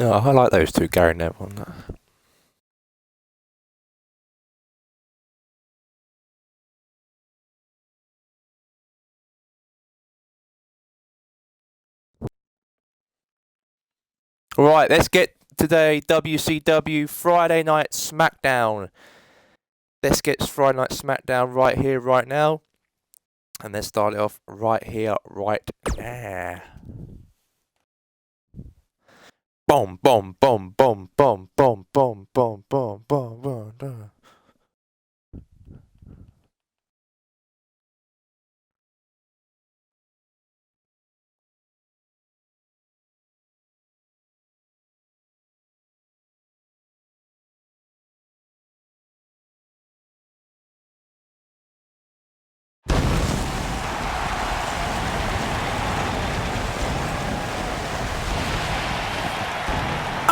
No, I like those two, Gary Neville and that. Right, let's get today WCW Friday Night Smackdown. Let's get Friday Night Smackdown right here, right now. And let's start it off right here, right now. Boom, boom, boom, boom, boom, boom, boom, boom, boom, boom, boom, boom.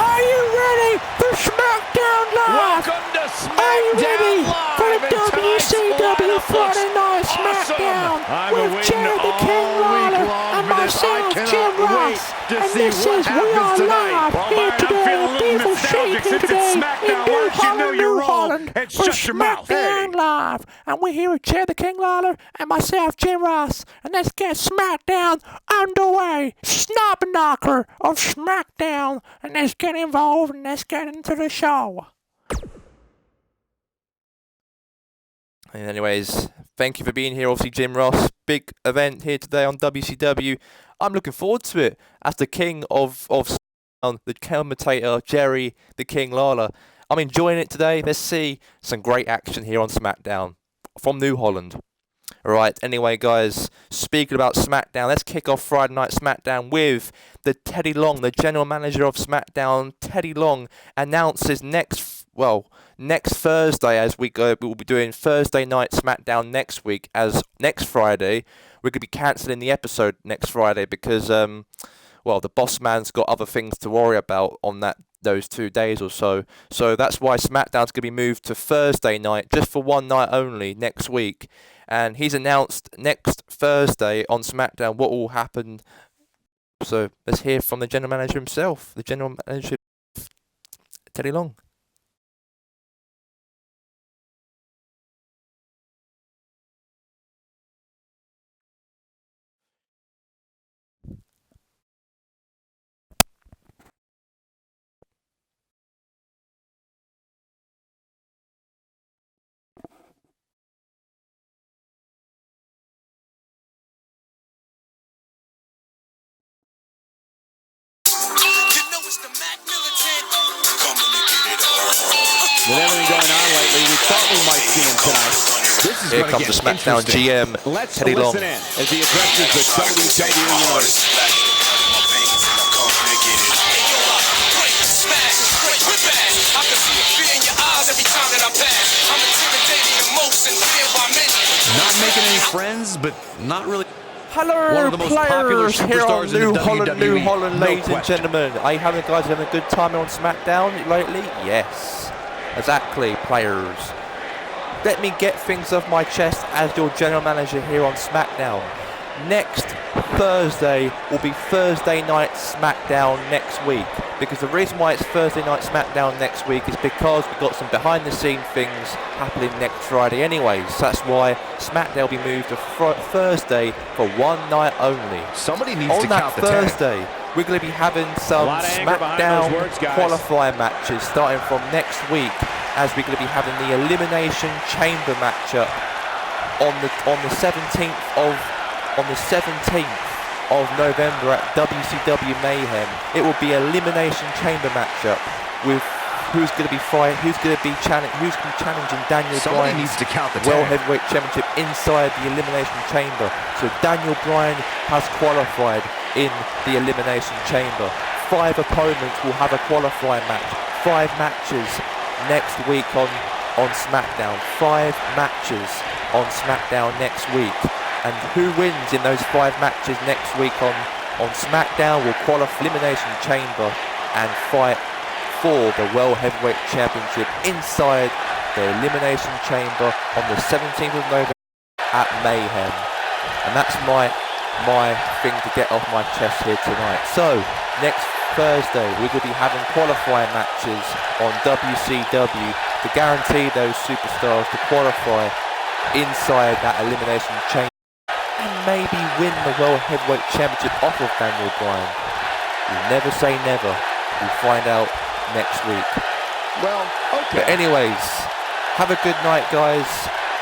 Are you ready for Smackdown Live? Welcome to Smackdown Are you ready Live for the and tonight's WCW lineup Friday Night looks Smackdown awesome. I've been with waiting Jerry the all King week Lawler long and for this. I myself, cannot Jim wait Ross. to And see this what is We happens Are tonight. Live Well, here Byron, I'm today feeling a at little beautiful nostalgic Shaking since it's today in Smackdown. New Why don't you know Holland, your New role Holland and for shut your mouth? Smackdown Live. And we're here with Jerry the King Lawler and myself, Jim Ross. And let's get Smackdown underway. Snap knocker of Smackdown. And let's get involved and let's get into the show. And anyways, thank you for being here. Obviously, Jim Ross, big event here today on WCW. I'm looking forward to it as the king of the commentator, Jerry the King Lawler. I'm enjoying it today. Let's see some great action here on SmackDown from New Holland. Alright, anyway, guys, speaking about SmackDown, let's kick off Friday Night SmackDown with the Teddy Long, the general manager of SmackDown. Teddy Long announces next Thursday, as we'll be doing Thursday Night SmackDown next week, as next Friday, we're going to be cancelling the episode next Friday because, the boss man's got other things to worry about on those 2 days or so. So that's why SmackDown's going to be moved to Thursday night, just for one night only, next week. And he's announced next Thursday on SmackDown what will happen. So let's hear from the general manager himself, the general manager, Teddy Long. With everything going on lately, we thought we might see him tonight. This is Here comes the SmackDown GM, Let's Teddy Long. listen in as he addresses the WCW universe. Not making any friends, but not really. Hello, One of the most popular players here on superstars in New the Holland, New WWE, Holland, no ladies and question. gentlemen. Are you having a good time on SmackDown lately? Yes, exactly, players. Let me get things off my chest as your general manager here on SmackDown. Next Thursday will be Thursday Night SmackDown next week. Because the reason why it's Thursday Night SmackDown next week is because we've got some behind the scene things happening next Friday anyways. So that's why SmackDown will be moved to Thursday for one night only. Somebody needs On to that count the Thursday, we're going to be having some lot of anger behind SmackDown those words, guys. qualifier matches starting from next week, as we're going to be having the Elimination Chamber matchup on the 17th of November at WCW Mayhem. It will be Elimination Chamber matchup with who's going to be challenging Daniel Somebody Bryan needs to count the World tag. Heavyweight Championship inside the Elimination Chamber. So Daniel Bryan has qualified in the Elimination Chamber. 5 opponents will have a qualifying match. 5 matches next week on SmackDown. 5 matches on SmackDown next week. And who wins in those 5 matches next week on SmackDown will qualify Elimination Chamber and fight for the World Heavyweight Championship inside the Elimination Chamber on the 17th of November at Mayhem. And that's my thing to get off my chest here tonight. So, next Thursday, we're going to be having qualifying matches on WCW to guarantee those superstars to qualify inside that elimination chamber and maybe win the World Heavyweight Championship off of Daniel Bryan. You never say never. We'll find out next week. Well, okay. But anyways, have a good night, guys.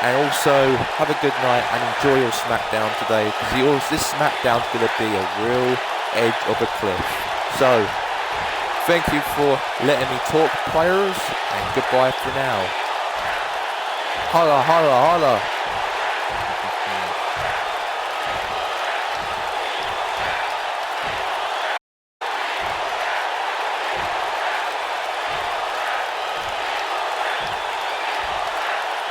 And also, have a good night and enjoy your Smackdown today, because this Smackdown's going to be a real edge of a cliff. So, thank you for letting me talk, players, and goodbye for now. Holla, holla, holla.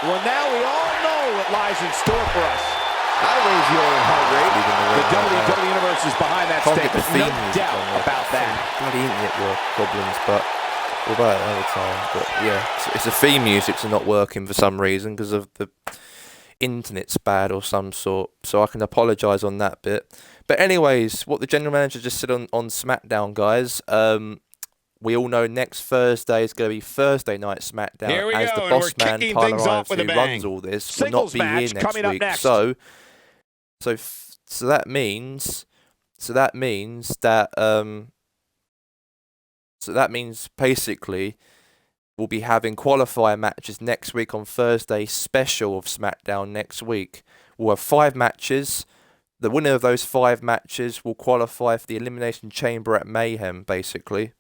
Well, now we all know what lies in store for us. That'll raise your heart rate. The WWE Universe is behind that statement. No doubt about that. Bloody internet work problems, but we'll buy it another time. But yeah, it's the theme music's not working for some reason because of the internet's bad or some sort. So I can apologise on that bit. But anyways, what the general manager just said on Smackdown, guys. We all know next Thursday is going to be Thursday Night Smackdown, as the boss man Tyler Irons, who runs all this, will not be here next week. So that means basically we'll be having qualifier matches next week on Thursday, special of Smackdown next week. We'll have 5 matches. The winner of those 5 matches will qualify for the Elimination Chamber at Mayhem, basically.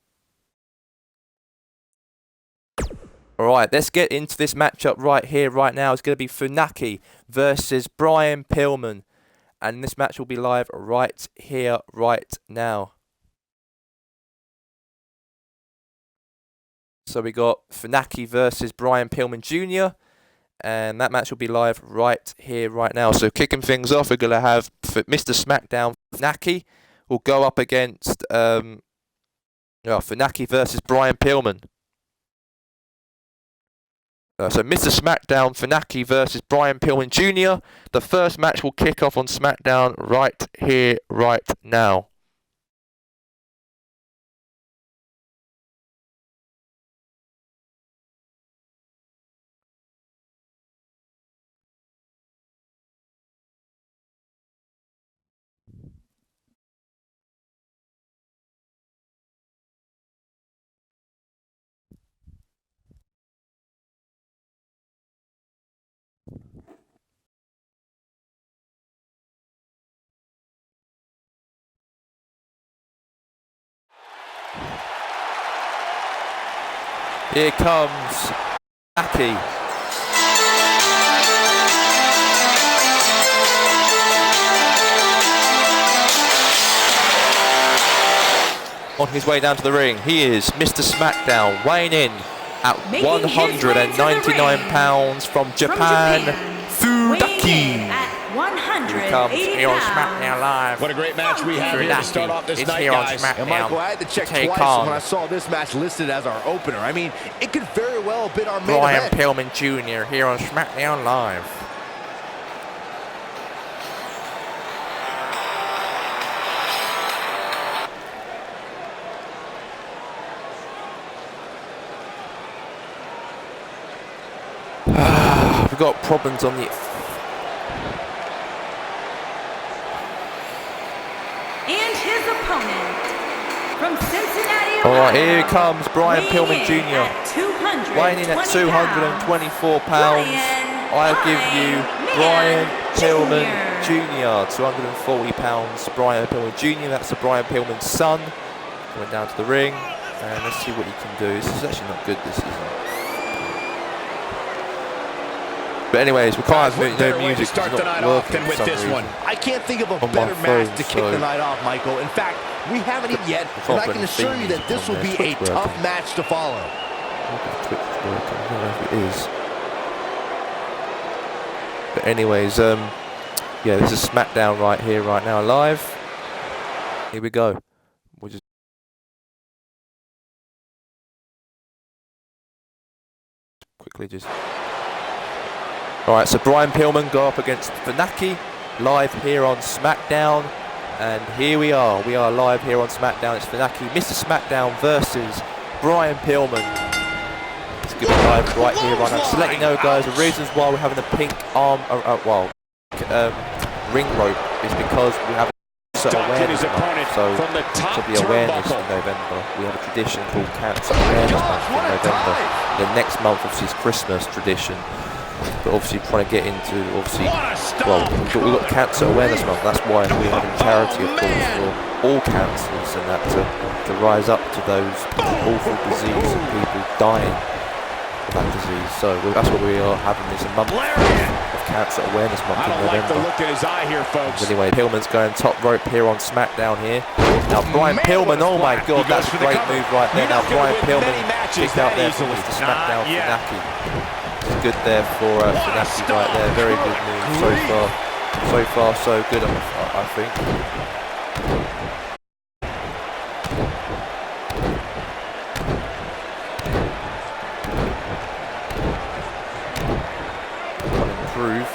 Alright, let's get into this matchup right here, right now. It's going to be Funaki versus Brian Pillman. And this match will be live right here, right now. So we got Funaki versus Brian Pillman Jr. And that match will be live right here, right now. So kicking things off, we're going to have Mr. Smackdown Funaki will go up against Funaki versus Brian Pillman. So Mr. Smackdown, Funaki versus Brian Pillman Jr. The first match will kick off on Smackdown right here, right now. Here comes Funaki. On his way down to the ring, he is Mr. Smackdown, weighing in at 199 pounds from Japan, Funaki. Here he comes here on Smackdown Live. What a great match we have here to start off this night, guys. And Michael, I had to check twice when I saw this match listed as our opener. I mean, it could very well have been our main event. Brian Pillman Jr. here on Smackdown Live. We've got problems on the... Alright, here comes Brian Pillman Jr. Weighing in at 224 pounds. I'll give you Brian Pillman Jr. 240 pounds. Brian Pillman Jr. That's the Brian Pillman son. Coming down to the ring. And let's see what he can do. This is actually not good, this isn't. But anyways, we can't have no music. Start the night off than with this one. I can't think of a better match to kick the night off, Michael. In fact, we haven't even yet, and I can assure you that this will be a tough match to follow. I don't know if it is. But anyways, yeah, this is Smackdown right here, right now, live. Here we go. We'll just quickly just. Alright, so Brian Pillman go up against Funaki, live here on Smackdown. And here we are live here on Smackdown. It's Funaki, Mr. Smackdown versus Brian Pillman. It's going to be live right here, right now. Just to let you know, guys, the reasons why we're having a pink ring rope is because we have a awareness month. So to be awareness in November, we have a tradition called Cancer Awareness Month in November. The next month, obviously, is Christmas tradition. But obviously trying to get into, obviously, well, we've got Cancer Awareness Month. That's why we're having charity, of course, for all cancers and that to rise up to those awful disease and people dying of that disease. So that's what we are having this month of Cancer Awareness Month in November. I don't like the look in his eye here, folks. But anyway, Pillman's going top rope here on Smackdown here. Now Brian Pillman, oh my God, that's a great move right there. Now Brian Pillman kicked out there from Mr. Smackdown Funaki. Good there for Funaki right there. Very good move so far so good, I think. Can improve.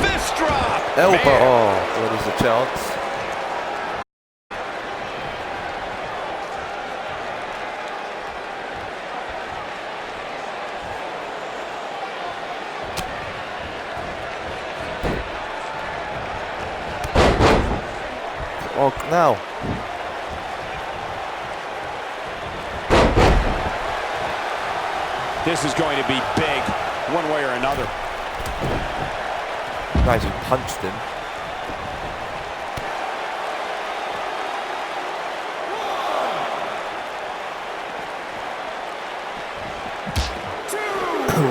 Fist drop. Elbow. Oh, what is the chance? Oh, now. This is going to be big, one way or another. Nice, he punched him.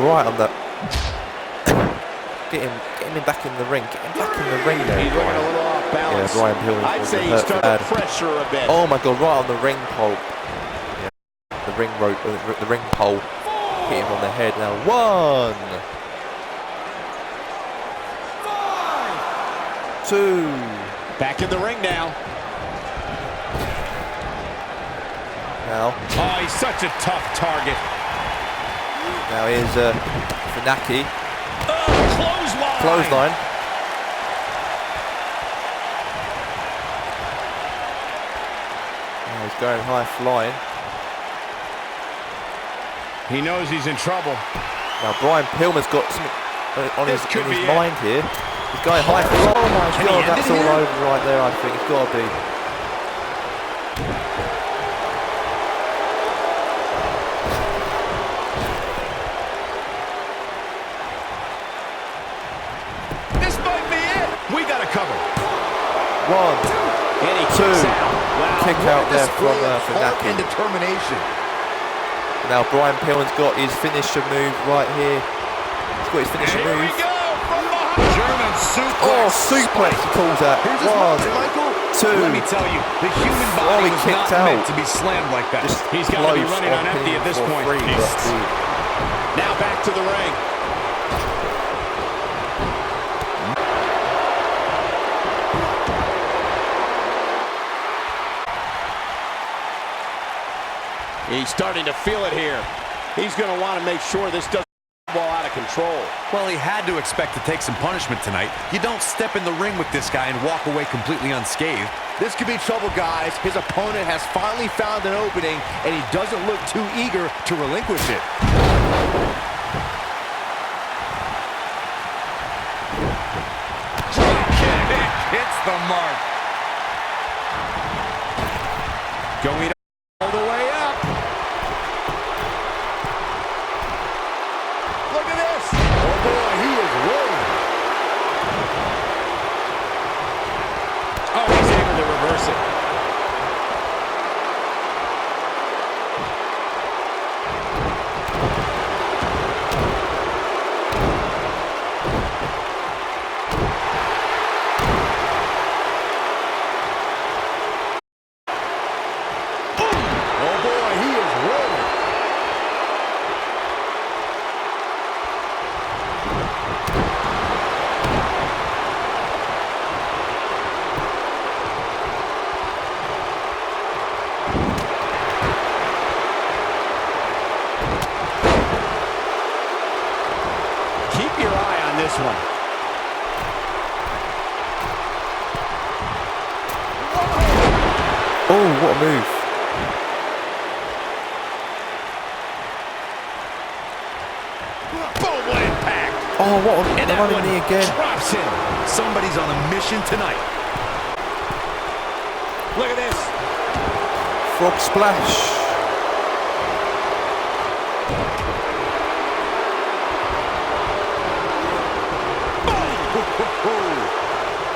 Right on that. Get him back in the ring. Get him back in the ring there. He's looking a little off balance. Yeah, Brian Pillman. I'd say he started to pressure a bit. Oh my God! Right on the ring pole. Yeah, the ring rope, the ring pole. Hit him on the head. Now 1, 2. Back in the ring now. Now. Oh, he's such a tough target. Now here's Funaki. Clothesline. Clothesline. Now he's going high flying. He knows he's in trouble. Now Brian Pillman's got something on in his mind here. He's going high flying. Oh my God, that's all over right there. I think it's got to be. Cover. 1, 2. Wow. Kick out there from Funaki. And determination. Now Brian Pillman's got his finisher move right here. He's got his finisher move. We go from behind. German suplex. Oh, suplex he calls that. 1, 2. Let me tell you, the human body was not meant to be slammed like that. He's got to be running on empty at this point. Now back to the ring. He's starting to feel it here. He's going to want to make sure this doesn't fall out of control. Well, he had to expect to take some punishment tonight. You don't step in the ring with this guy and walk away completely unscathed. This could be trouble, guys. His opponent has finally found an opening, and he doesn't look too eager to relinquish it. Drop kick hits the mark. Going all the way up. Look at this. Oh, boy, he is rolling. Oh, he's able to reverse it. what a move. Boom, what impact. Oh, what a And that running one knee again. drops him. Somebody's on a mission tonight. Look at this. Frog splash.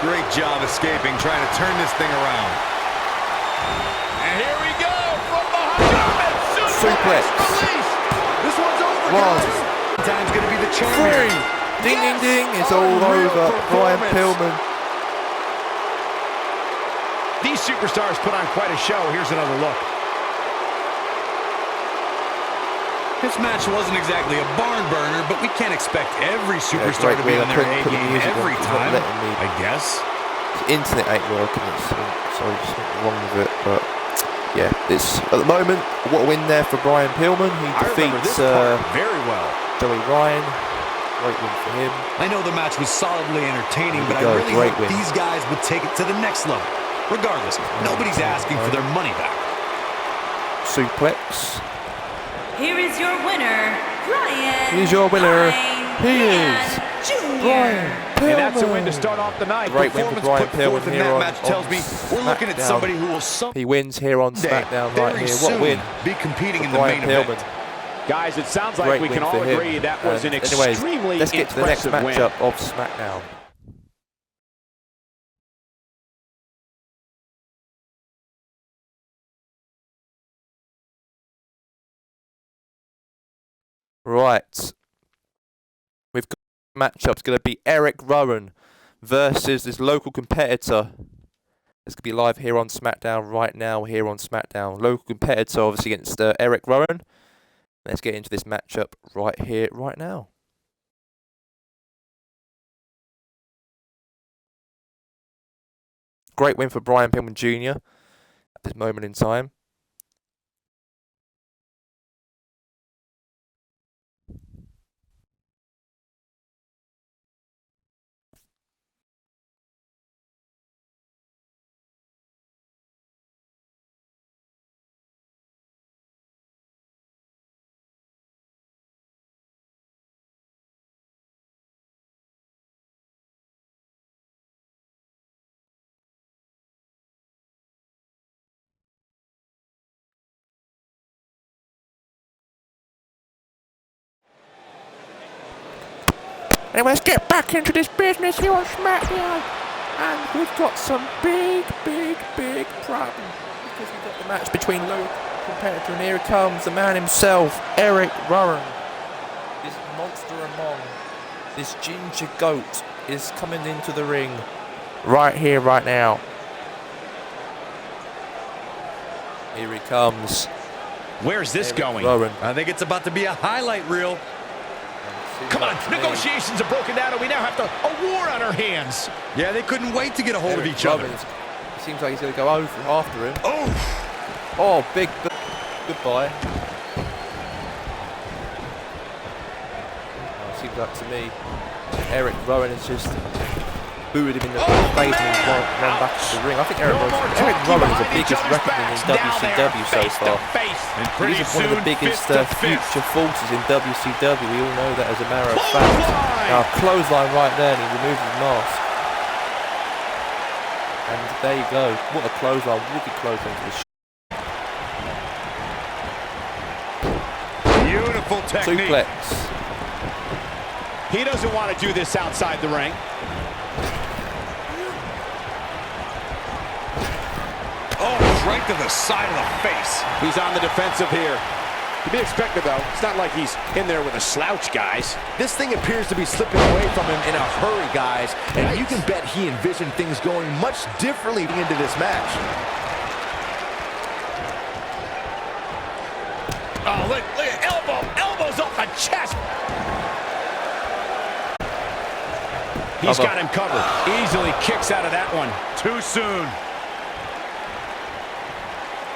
Great job escaping, trying to turn this thing around. And here we go from behind. Suplex. Release. This one's over, One. guys. Time's gonna be the charm. 3. Ding, ding, ding. It's all Unreal over. Brian performance. Pillman. These superstars put on quite a show. Here's another look. This match wasn't exactly a barn burner, but we can't expect every superstar to be on their A game every time, I guess. The internet ain't working. Sorry, just wrong with it. But yeah, it's at the moment what a win there for Brian Pillman. He I remember defeats this part very well. Joey Ryan. Great win for him. I know the match was solidly entertaining, Here we but I go, really great hope win. these guys would take it to the next level. Regardless, nobody's asking for their money back. Suplex. Here is your winner, Brian. Here's your winner. Brian He is Jr. Brian Pillman. And that's a win to start off the night. Great win for Brian Pillman in here that on match tells me we're looking at SmackDown. somebody who will someday He wins here on SmackDown right very here. What a soon win be competing for in the Brian main Pillman. event. Guys, it sounds like Great we win can all for him. agree that was an Anyways, extremely let's get to the next impressive win. matchup of SmackDown. Right. We've got matchup's going to be Eric Rowan versus this local competitor. It's going to be live here on SmackDown right now, here on SmackDown. Local competitor, obviously, against Eric Rowan. Let's get into this matchup right here, right now. Great win for Brian Pillman Jr. at this moment in time. And let's get back into this business here on SmackDown. And we've got some big problems. Because we've got the match between local competitor, and here comes the man himself, Eric Rowan. This monster among, this ginger goat is coming into the ring right here, right now. Here he comes. Where's this Eric going? Rowan. I think it's about to be a highlight reel. Come on, negotiations are broken down and we now have a war on our hands. Yeah, they couldn't wait to get a hold of Eric each other. Rowan is- It seems like he's going to go over after him. Oh, Oh, big goodbye. Oh, seems like to me, Eric Rowan has just booted him in the face and he's run back to the ring. I think Eric Rowan is the biggest reckoning in WCW so far. And He's one of the biggest future forces in WCW. We all know that as a matter of fact. Now, clothesline right there, and he removes his mask. And there you go. What a clothesline. Wicked clothesline to the Beautiful technique. suplex. He doesn't want to do this outside the ring. oh, right to the side of the face. He's on the defensive here. To be expected, though. It's not like he's in there with a slouch, guys. This thing appears to be slipping away from him in a hurry, guys. And you can bet he envisioned things going much differently into this match. Oh, look at elbows off the chest. He's got him covered. Easily kicks out of that one. Too soon.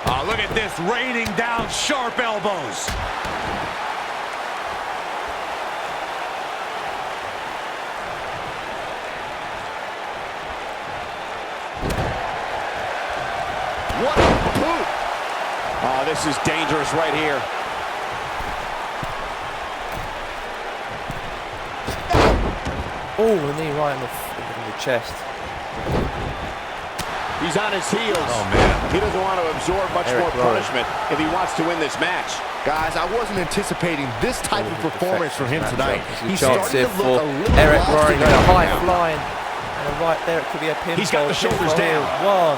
Oh, look at this, raining down sharp elbows. What a boot. Oh, this is dangerous right here. Oh, the knee right in the chest. He's on his heels. Oh, man. He doesn't want to absorb much more punishment if he wants to win this match. Guys, I wasn't anticipating this type of performance from him tonight. He's starting to look a little Eric Rowan going high flying. And right there, it could be a pinfall. He's got the shoulders down. 1,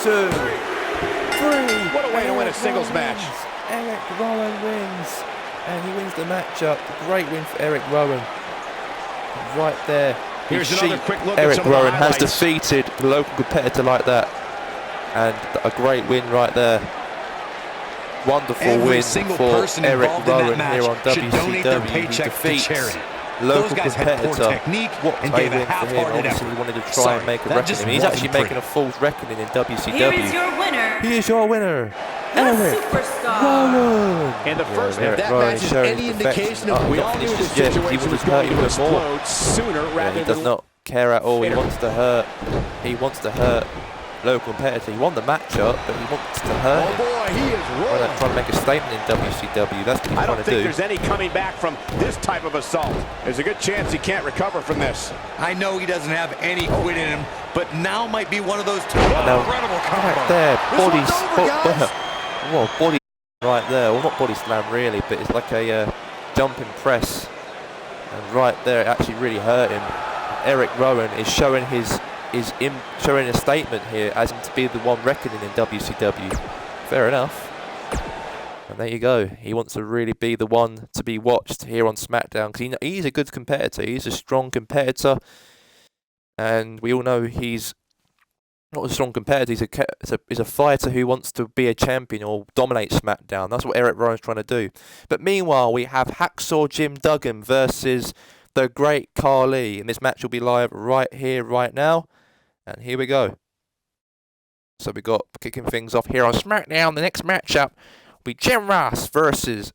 2, 3. What a way to win a singles match. Eric Rowan wins. And he wins the matchup. Great win for Eric Rowan. Right there. Here's another quick look Eric at some of the Rowan has highlights. defeated a local competitor like that. And a great win right there. Wonderful win for Eric Rowan here on WCW. He defeats local competitor. What a win for him. Obviously, he wanted to try and make a reckoning. He's actually making a false reckoning in WCW. Here is your winner, He is your winner, the Eric Superstar. Rowan. And the first Eric that Rowan match is showing any perfection. indication of we all knew this he situation was hurt going to even more. explode sooner rather He than does not care at all. He wants to hurt. He wants to hurt local competitor. He won the matchup, but he wants to hurt him. Oh boy, he is rolling. Trying to make a statement in WCW. That's what he's I trying don't to think do. there's any coming back from this type of assault. There's a good chance he can't recover from this. I know he doesn't have any quit in him, but now might be one of those two. Now, Incredible combo. right there, body, over, well, body right there. Well, not body slam really, but it's like a jumping press. And right there, it actually really hurt him. Eric Rowan is showing showing a statement here as him to be the one reckoning in WCW. Fair enough. And there you go. He wants to really be the one to be watched here on SmackDown because he's a good competitor. He's a strong competitor, and we all know he's not a strong competitor. He's a fighter who wants to be a champion or dominate SmackDown. That's what Eric Rowan's trying to do. But meanwhile, we have Hacksaw Jim Duggan versus the Great Khali, and this match will be live right here, right now. And here we go. So we got kicking things off here on SmackDown. The next matchup will be Jim Ross versus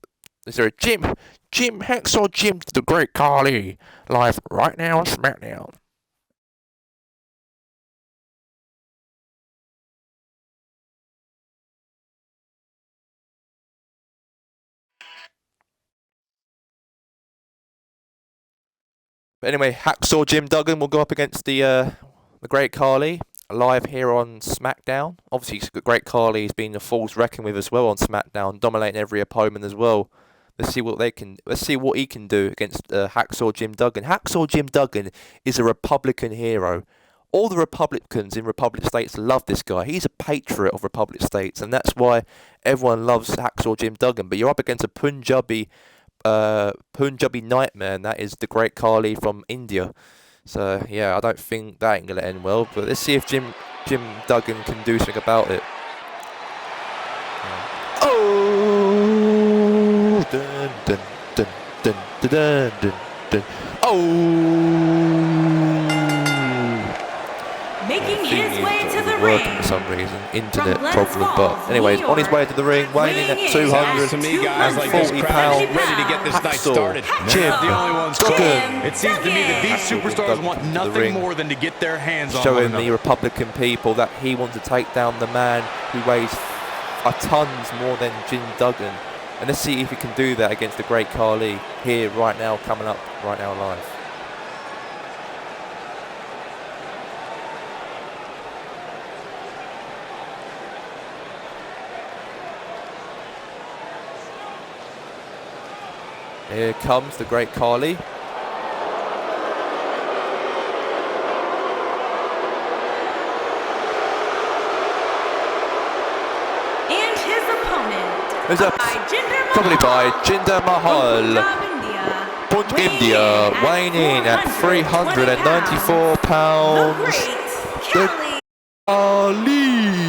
Jim Hacksaw Jim the Great Khali, live right now on SmackDown. But anyway, Hacksaw Jim Duggan will go up against the Great Khali live here on SmackDown. Obviously, Great Khali has been a false reckon with as well on SmackDown, dominating every opponent as well. Let's see what he can do against Hacksaw Jim Duggan. Hacksaw Jim Duggan is a Republican hero. All the Republicans in Republic States love this guy. He's a patriot of Republic States, and that's why everyone loves Hacksaw Jim Duggan. But you're up against a Punjabi nightmare, and that is the Great Khali from India. So yeah, I don't think that ain't gonna end well. But let's see if Jim Duggan can do something about it. Oh, dun dun dun dun dun dun dun. Oh, Making his way to the working ring. for some reason, internet From problem. Glens But Falls, anyways, New on his way York, to the ring, weighing in at weighing in at 200 To me, guys like this 40 crowd pounds. is ready to get this night started. Jim Not the only ones Duggan. calling. It seems to me that these superstars want Duggan to the nothing ring, more than to get their hands on one showing another. the Republican people that he wants to take down the man who weighs a tons more than Jim Duggan. And let's see if he can do that against the Great Khali here right now, coming up right now live. Here comes the Great Khali. And his opponent, Who's up? Probably by Jinder Mahal. Punjab, India, weighing in at 394 pounds. The The Khali. Ali.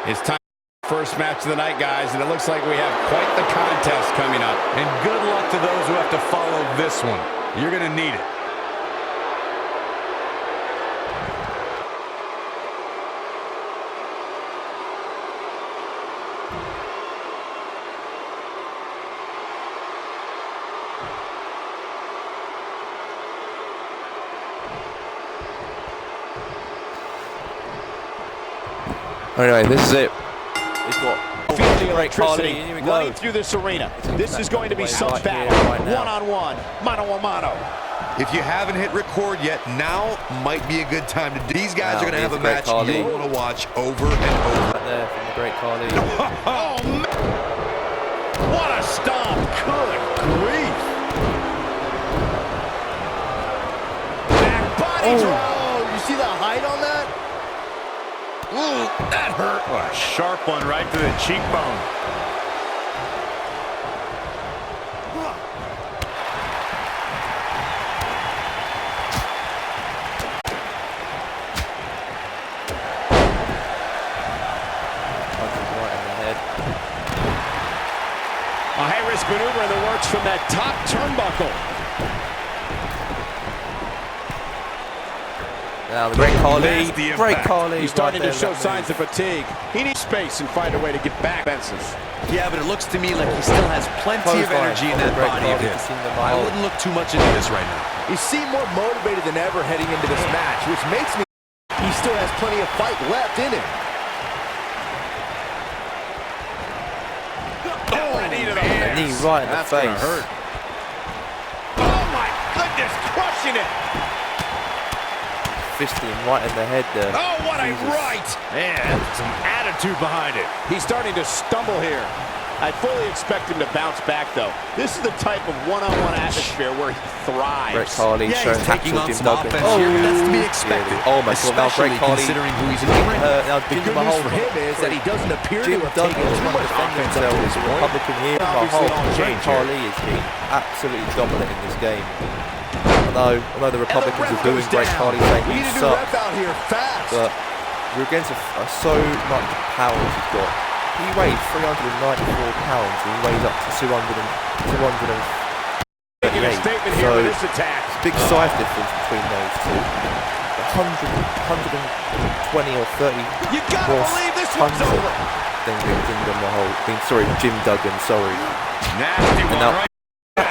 It's time for the first match of the night, guys, and it looks like we have quite the contest coming up. And good luck to those who have to follow this one. You're going to need it. Anyway, this is it. He's got Feel the Great Khali. electricity Here we go. running through this arena. This is going to be some right battle. here, right now. One-on-one, mano-a-mano. If you haven't hit record yet, now might be a good time to do. These guys are going to have a match Khali. you'll want to watch over and over. Right there from the Great Khali. Oh, man. What a stomp. Good grief. Back body draw. You see the height on that? Ooh, that hurt. Oh, a sharp one right to the cheekbone. A high-risk maneuver in the works from that top turnbuckle. Now the Great Khali. Nasty Great impact. Khali. He's starting right to show there, signs of fatigue. He needs space and find a way to get back. Fences. Yeah, but it looks to me like he still has plenty of energy in that body of his. I wouldn't look too much into this right now. He seemed more motivated than ever heading into this match, which makes me he still has plenty of fight left in him. A knee right in the That's face. gonna hurt. Oh my goodness, crushing it. Fisting him right in the head there. Oh, what a Jesus. right. Man, some attitude behind it. He's starting to stumble here. I fully expect him to bounce back, though. This is the type of one-on-one atmosphere where he thrives. Great Khali Yeah, showing he's taking actual on Jim some Duggan. offense here, but that's to be expected. Yeah, oh my God, now Especially Great Khali. considering who he's in the ring. Now The Jinder good news Mahal for him is that he doesn't appear Jim to have Duggan taken is too trying to much defend offense up himself to as this a point. Republican here. Obviously Mahal, all Great change here. Khali has been absolutely dominant in this game. I know the Republicans are booing Great Khali saying We he need a new sucks, rep out here fast. but we're against so much power he's got. He weighs 394 pounds and he weighs up to 238. Making a statement here So with this attack. it's a big size difference between those two. 120 or 30 You gotta more believe this tons one's over. than Jinder Mahal. Jim Duggan, sorry. Nasty And one now, right.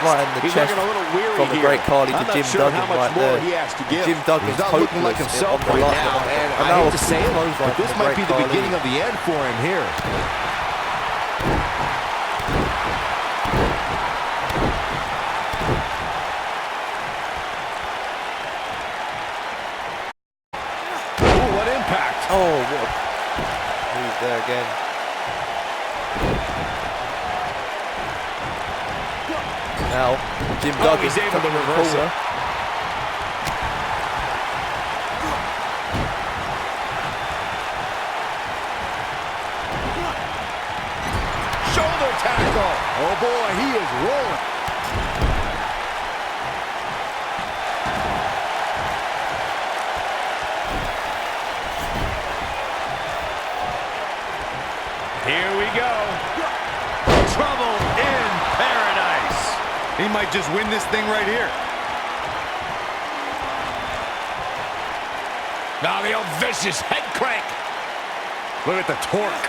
right in the He's chest looking a little weary from the here. Great Khali to I'm not Jim sure Duggan how much right more there. he has to give. Jim Duggan's He's not looking like hopeless himself on the right line. now, and And I now hate to say it, clothesline but this from might be Great the Khali. beginning of the end for him here. Ooh, what impact. Oh, what a move there again. Now, Jim Duggan he's able to tucking in the reverse corner. Shoulder tackle. Oh boy, he is rolling. Here we go. Trouble in paradise. He might just win this thing right here. Now the old vicious head crank. Look at the torque.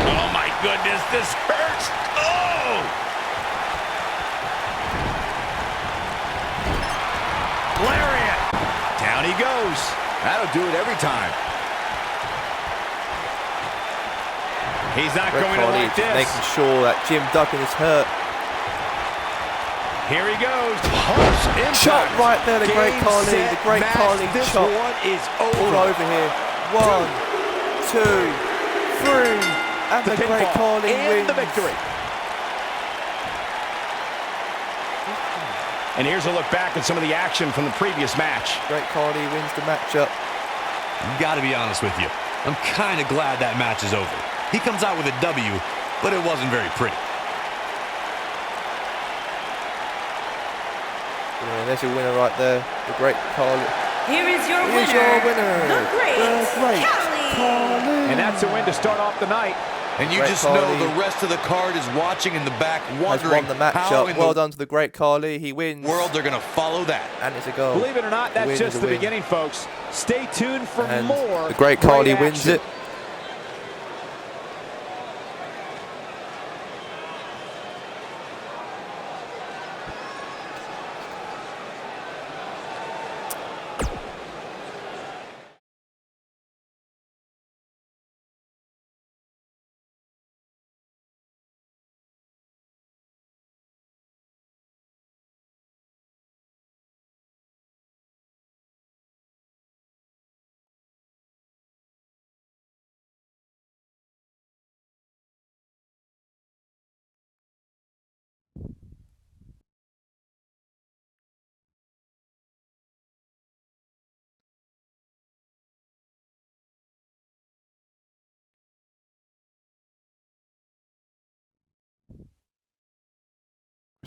Oh my goodness, this hurts. Oh! Lariat. Down he goes. That'll do it every time. He's not Great going to Khali like just this. making sure that Jim Duggan is hurt. Here he goes. Harsh impact. Shot right there, the Great Game, Khali. set, The Great match. Khali This shot. one is All over. over here. 1, 2, 3. And the Great pinfall Khali and wins. the victory. And here's a look back at some of the action from the previous match. Great Khali wins the matchup. Gotta be honest with you. I'm kind of glad that match is over. He comes out with a W, but it wasn't very pretty. Yeah, there's your winner right there. The Great Khali. Here is your Here's winner, your winner, the Great the Great Khali. And that's a win to start off the night. And you Great just Khali know the rest of the card is watching in the back, Has wondering won the how matchup. in Well the done to the Great Khali. He wins. world they're going to follow that. And it's a goal. Believe it or not, The that's win just is a the win. beginning, folks. Stay tuned for And more. the Great Khali wins action. it.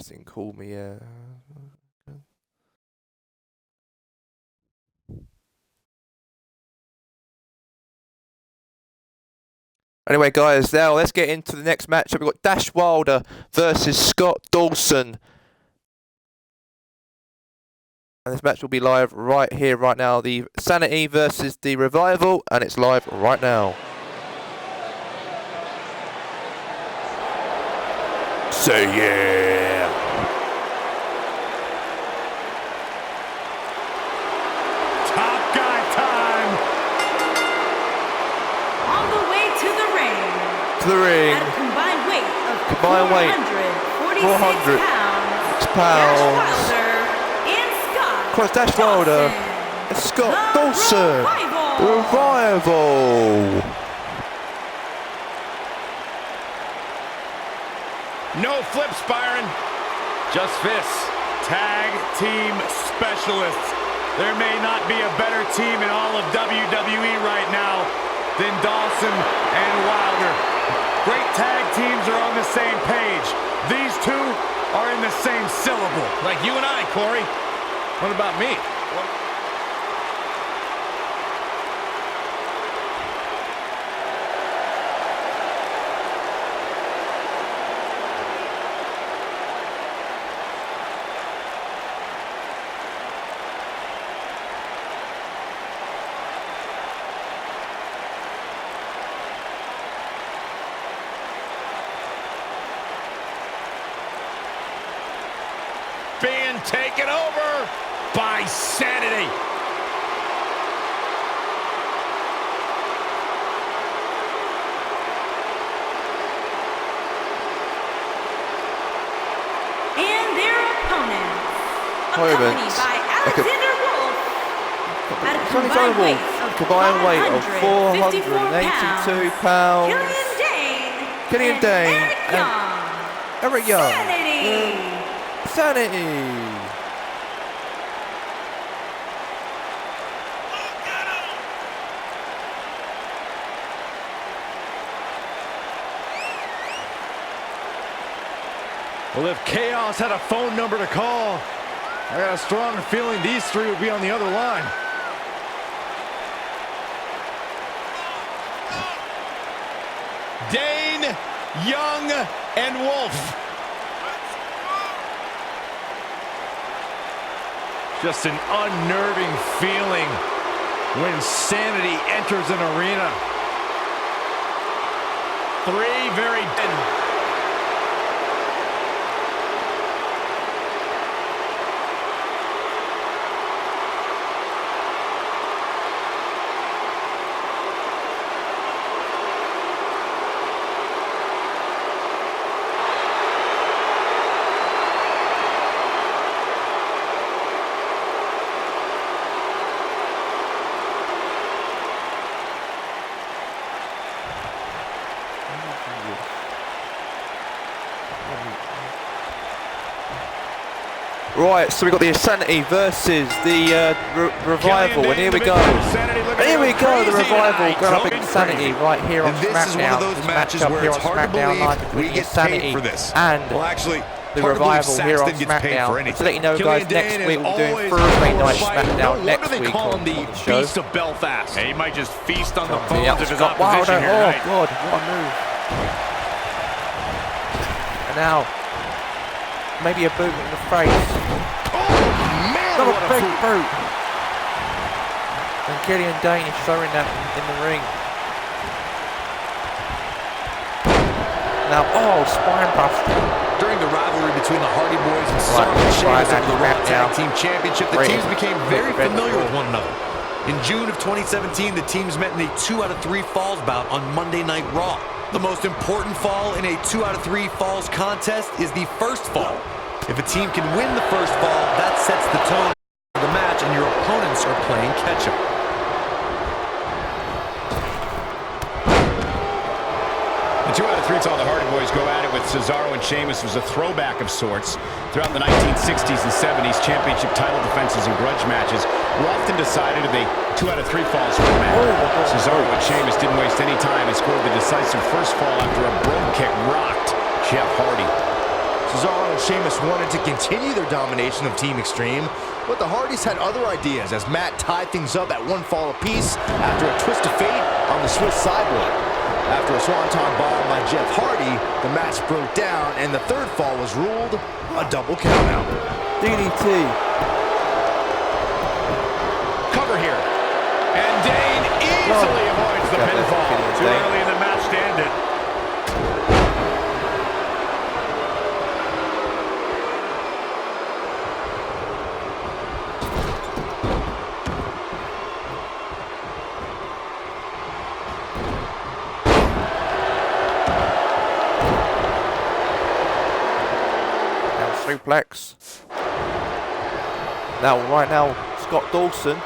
didn't call me. Anyway, guys, now let's get into the next matchup. We've got Dash Wilder versus Scott Dawson. And this match will be live right here, right now. The Sanity versus the Revival, and it's live right now. Say yeah! Top guy time. On the way to the ring. To the ring. At a combined weight of 446 pounds. pounds. Dash Wilder and Scott. Of course, Dash Wilder and Scott Dawson. Revival. No flips, Byron. Just fists. Tag team specialists. There may not be a better team in all of WWE right now than Dawson and Wilder. Great tag teams are on the same page. These two are in the same syllable. Like you and I, Corey. What about me? Being taken over by Sanity. And their opponents. Opponents. Accompanied by Alexander Wolf. At a Alexander combined weight of 482 pounds. Killian Dane. And Eric Young. Sanity. Sanity. Well, if Chaos had a phone number to call, I got a strong feeling these three would be on the other line. Dane, Young, and Wolf. Just an unnerving feeling when Sanity enters an arena. Three very dead. Right, so we've got the Sanity versus the Revival, and here we go. And here we go, the Revival going up against Sanity right here on And this SmackDown. is one of those This matches matchup where here it's on hard to SmackDown Live believe we between get Sanity paid for this. and Well, actually, the hard to believe Revival here on Saxton gets paid for SmackDown. anything. To let you know, guys, Killian next Dane week is we'll be doing always Thursday a Night fighter. SmackDown No wonder next they week call on him the the show. Beast of Belfast. He might just feast on the Yeah, bones of his Scott opposition Wilder. here Oh tonight. God, what a move. And now, maybe a boot in the face. Another big boot. And Killian Dane is showing that in the ring. Now, oh, spine buster. During the rivalry between the Hardy Boys and Cesaro and Sheamus over the Raw Tag Team Championship, the teams became very familiar with one another. In June of 2017, the teams met in a 2 out of 3 falls bout on Monday Night Raw. The most important fall in a 2 out of 3 falls contest is the first fall. If a team can win the first fall, that sets the tone for the match, and your opponents are playing catch-up. The 2 out of 3 fall the Hardy Boys go at it with Cesaro and Sheamus was a throwback of sorts. Throughout the 1960s and 70s, championship title defenses and grudge matches were often decided if a 2 out of 3 falls for a match. Cesaro and Sheamus didn't waste any time and scored the decisive first fall after a brogue kick rocked Jeff Hardy. Cesaro and Sheamus wanted to continue their domination of Team Extreme, but the Hardys had other ideas as Matt tied things up at one fall apiece after a twist of fate on the Swiss sideboard. After a swanton bomb by Jeff Hardy, the match broke down and the third fall was ruled a double countout. DDT. Cover here. And Dane easily avoids the pinfall. Too early in the match to end it. Suplex. Right now, Scott Dawson. He's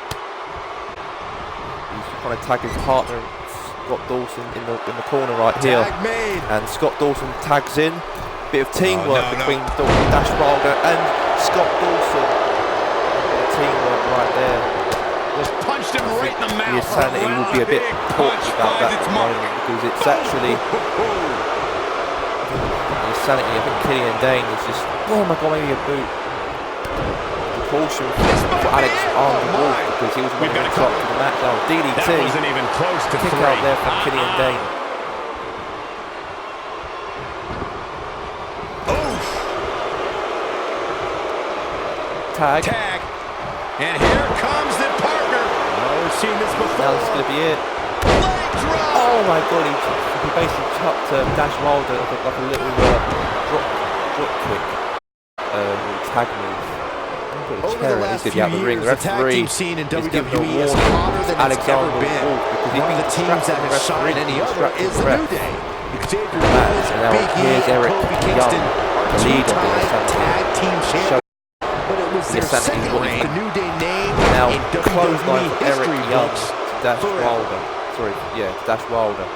trying to tag his partner, Scott Dawson, in the corner right here. And Scott Dawson tags in. Bit of teamwork between Dash Wilder and Scott Dawson. Teamwork right there. Just punched him right in the mouth. The Insanity will be a bit tortured about that at the moment because it's actually. Sanity, I think Killian Dane is just, oh my god, maybe a boot. The caution for Alex on the wall because he was running the top to the match. Now DDT, that wasn't even close to kick out there from Killian Dane. Oof. Tag. And here comes the partner. Oh, we've seen this before. Now this is going to be it. Oh my god, he basically chucked Dash Wilder like a little drop kick tag move. Over the last few years, the tag team scene in WWE is hotter than it's ever been. One of the teams that has shined any other is the New Day. Xavier Woods, Big E, and Kofi Kingston are two-time tag team champions. But it was their second reign. The New Day name in WWE history books. Dash Wilder. Sorry, yeah, Dash Wilder.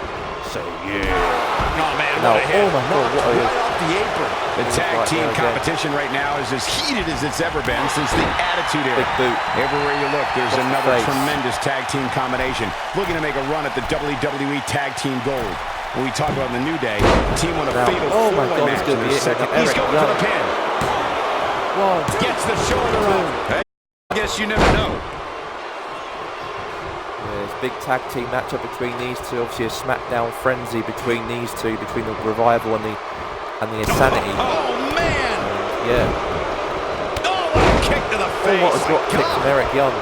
So yeah. Oh man, now, what a hit. Oh my god, what a hit. Right off the apron. The tag team competition right now is as heated as it's ever been since the Attitude Era. Big boot. Everywhere you look, there's another tremendous tag team combination looking to make a run at the WWE Tag Team Gold. When we talk about the New Day, the team won a fatal four-way match in their second. He's going for the pin. Gets the shoulder up. I guess you never know. Big tag team matchup between these two. Obviously a Smackdown frenzy between these two, between the Revival and the Insanity. Oh man! Yeah. Oh, what a kick to the face! What a drop kick from Eric Young.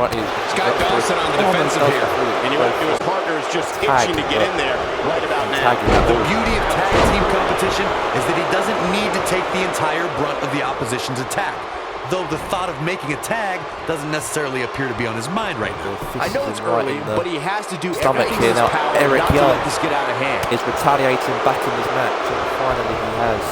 Right here. Scott Dawson on the defensive here. And you went to his partner is just itching to get in there right about now. The beauty of tag team competition is that he doesn't need to take the entire brunt of the opposition's attack. Though the thought of making a tag doesn't necessarily appear to be on his mind right now. I know it's early, but he has to do stomach everything in his now. power Eric not to Young let this get out of hand. is retaliating back in his match, and finally he has.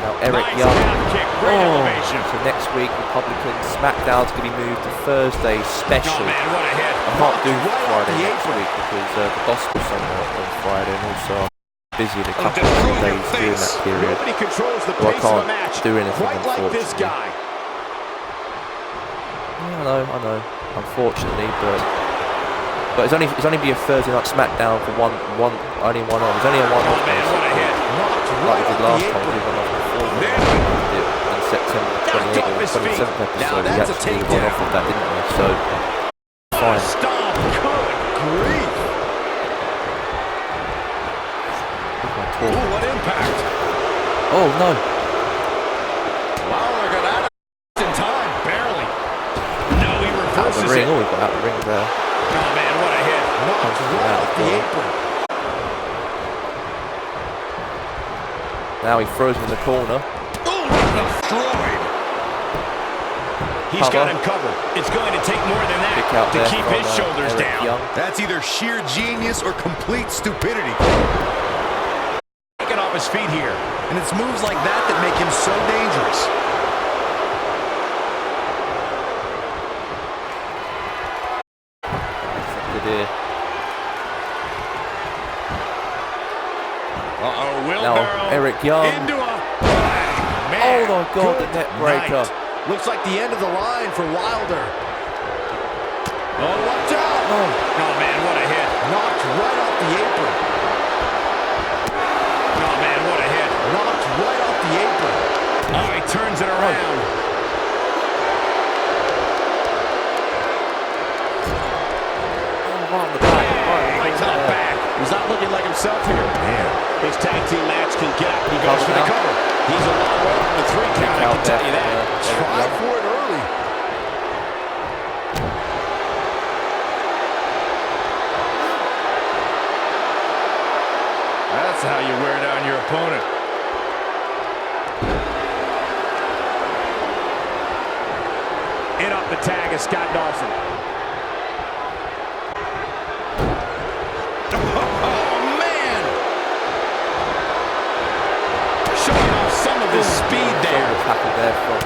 Now Eric Nice Young. kick, great elevation. So next week, Republican Smackdown's going to be moved to Thursday special. Oh man, what a hit! I can't do Friday next week because the gospel's on Friday, and also I'm busy in a couple of days during that period. Nobody controls the So I pace of a can't match do anything, quite like this unfortunately. guy. Yeah, I know, unfortunately, but it's only be a Thursday night Smackdown for only one off. It's only a one-off. Oh man, what a hit! Like we did last time, we did one off before. We did in September 28th or 27th episode. We actually did one off of that, didn't we? So fine. Stop! Good grief! Ooh, what impact! Oh no! Lawler got out in time, barely. No, he Out of reverses the ring. it. Oh, he got out of the ring there. Oh man, what a hit! Knocked right off the apron. Now he throws him in the corner. Ooh, destroyed! He's got him covered. It's going to take more than that Kick out to there keep from, his shoulders Eric down. Young. That's either sheer genius or complete stupidity. Taking off his feet here. And it's moves like that that make him so dangerous. Good here. Uh-oh, Now wheelbarrow Eric Young. into a... Oh my God, the net breaker. Looks like the end of the line for Wilder. Oh, watch out! Oh. Oh, man, what a hit. Knocked right off the apron. Oh, man, what a hit. himself here. Man. His tag team match can get up. He goes for the cover. He's a long way from the 3 count, I can tell you that. Try for it early. That's how you wear down your opponent. In off the tag is Scott Dawson. Oh, man! Showing off some of his speed there. Tackle there from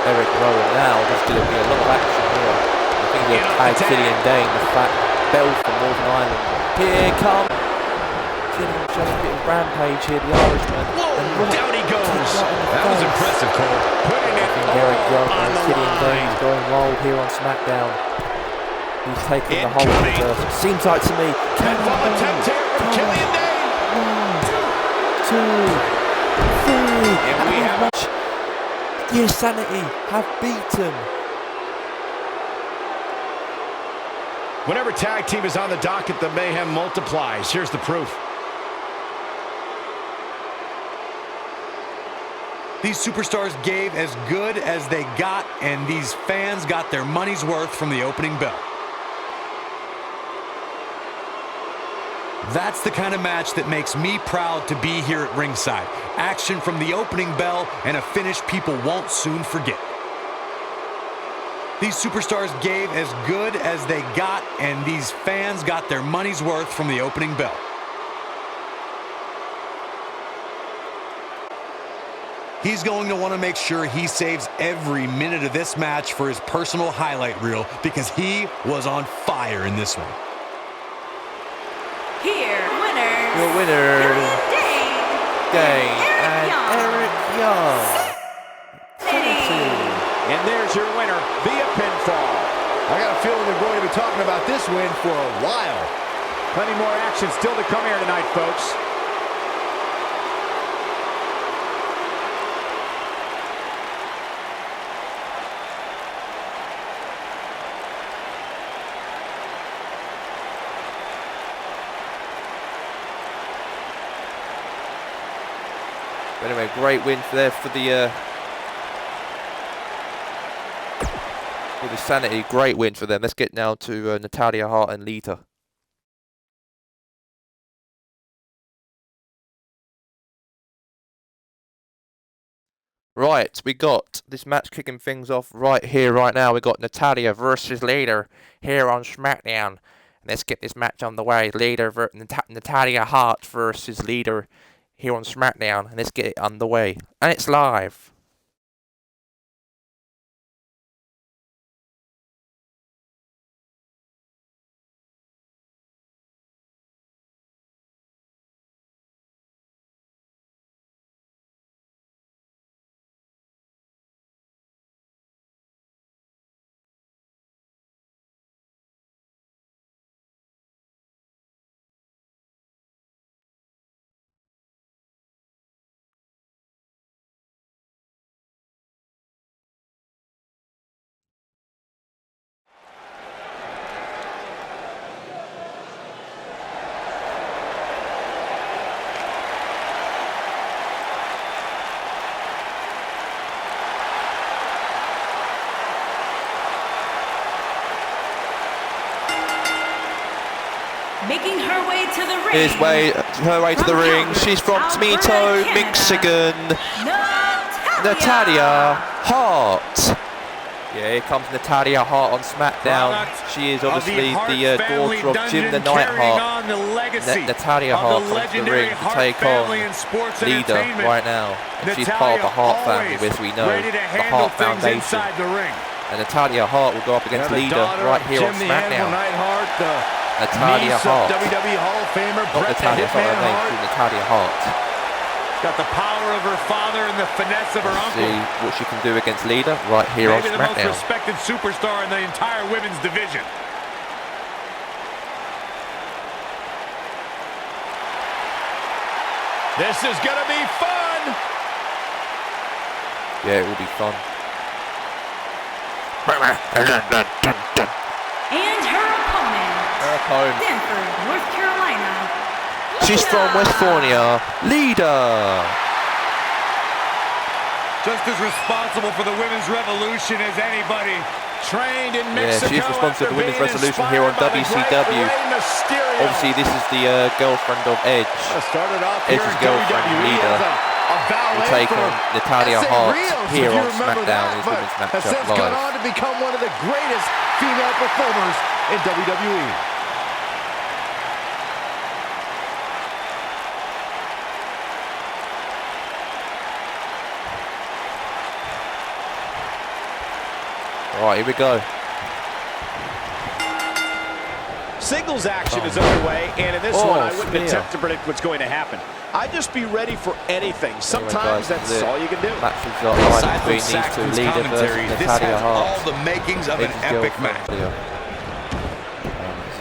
Eric Rowan. Now there's going to be a lot of action here. I think they'll tag Killian Dane, the fat bell from Northern Ireland. Here comes Killian Dane getting rampage here, the Irishman. Whoa, down he goes. That was impressive, Cole. Putting it Eric all Rowan on and the Killian Dane line. going wild here on Smackdown. He's taking the whole of the verse. Seems like to me. Pinfall attempt here from Killian Dane. 1, 2, 3. And we have The Insanity have beaten. Whenever tag team is on the docket, the mayhem multiplies. Here's the proof. These superstars gave as good as they got, and these fans got their money's worth from the opening bell. That's the kind of match that makes me proud to be here at ringside. Action from the opening bell and a finish people won't soon forget. These superstars gave as good as they got, and these fans got their money's worth from the opening bell. He's going to want to make sure he saves every minute of this match for his personal highlight reel, because he was on fire in this one. Here, winners. Your winner, Dane and Eric Young. 22. And there's your winner via pinfall. I got a feeling they're going to be talking about this win for a while. Plenty more action still to come here tonight, folks. But anyway, great win for the Sanity. Great win for them. Let's get now to Natalya, Hart, and Lita. Right, we got this match kicking things off right here, right now. We got Natalya versus Lita here on SmackDown. Let's get this match on the way. Natalya Hart versus Lita here on SmackDown, and let's get it underway. And it's live. Making her way to the ring. Here's her way to the ring. She's from Tomato, Michigan. Natalya Hart. Yeah, here comes Natalya Hart on SmackDown. She is obviously the daughter of Jim the Neidhart. Natalya Hart comes to the ring to take on Lita right now. And she's part of the Hart family, as we know, the Hart Foundation. And Natalya Hart will go up against Lita right here on SmackDown. Natalya Hart. WWE Hall of Famer Not Natalya, it's not her name, she's Natalya Hart. Got the power of her father and the finesse of her uncle. See what she can do against Lita right here on Maybe the most SmackDown. respected superstar in the entire women's division. This is gonna be fun. Yeah, it will be fun. And her opponent. Her opponent. Denver, North Carolina. she's from West California, Lita. Just as responsible for the women's revolution as anybody. Trained in Mexico. Yeah, she's responsible for the women's resolution here on WCW. Obviously, this is the girlfriend of Edge. Edge's girlfriend, Lita, will take on Natalia Hart here on Smackdown in his women's matchup has live. gone on to become one of the greatest female performers in WWE. All right, here we go. Singles action is underway, and in this one, I wouldn't attempt to predict what's going to happen. I'd just be ready for anything. Sometimes that's all you can do. Matches are live between these two, Lita versus Natalia Hart. All the makings of an epic match.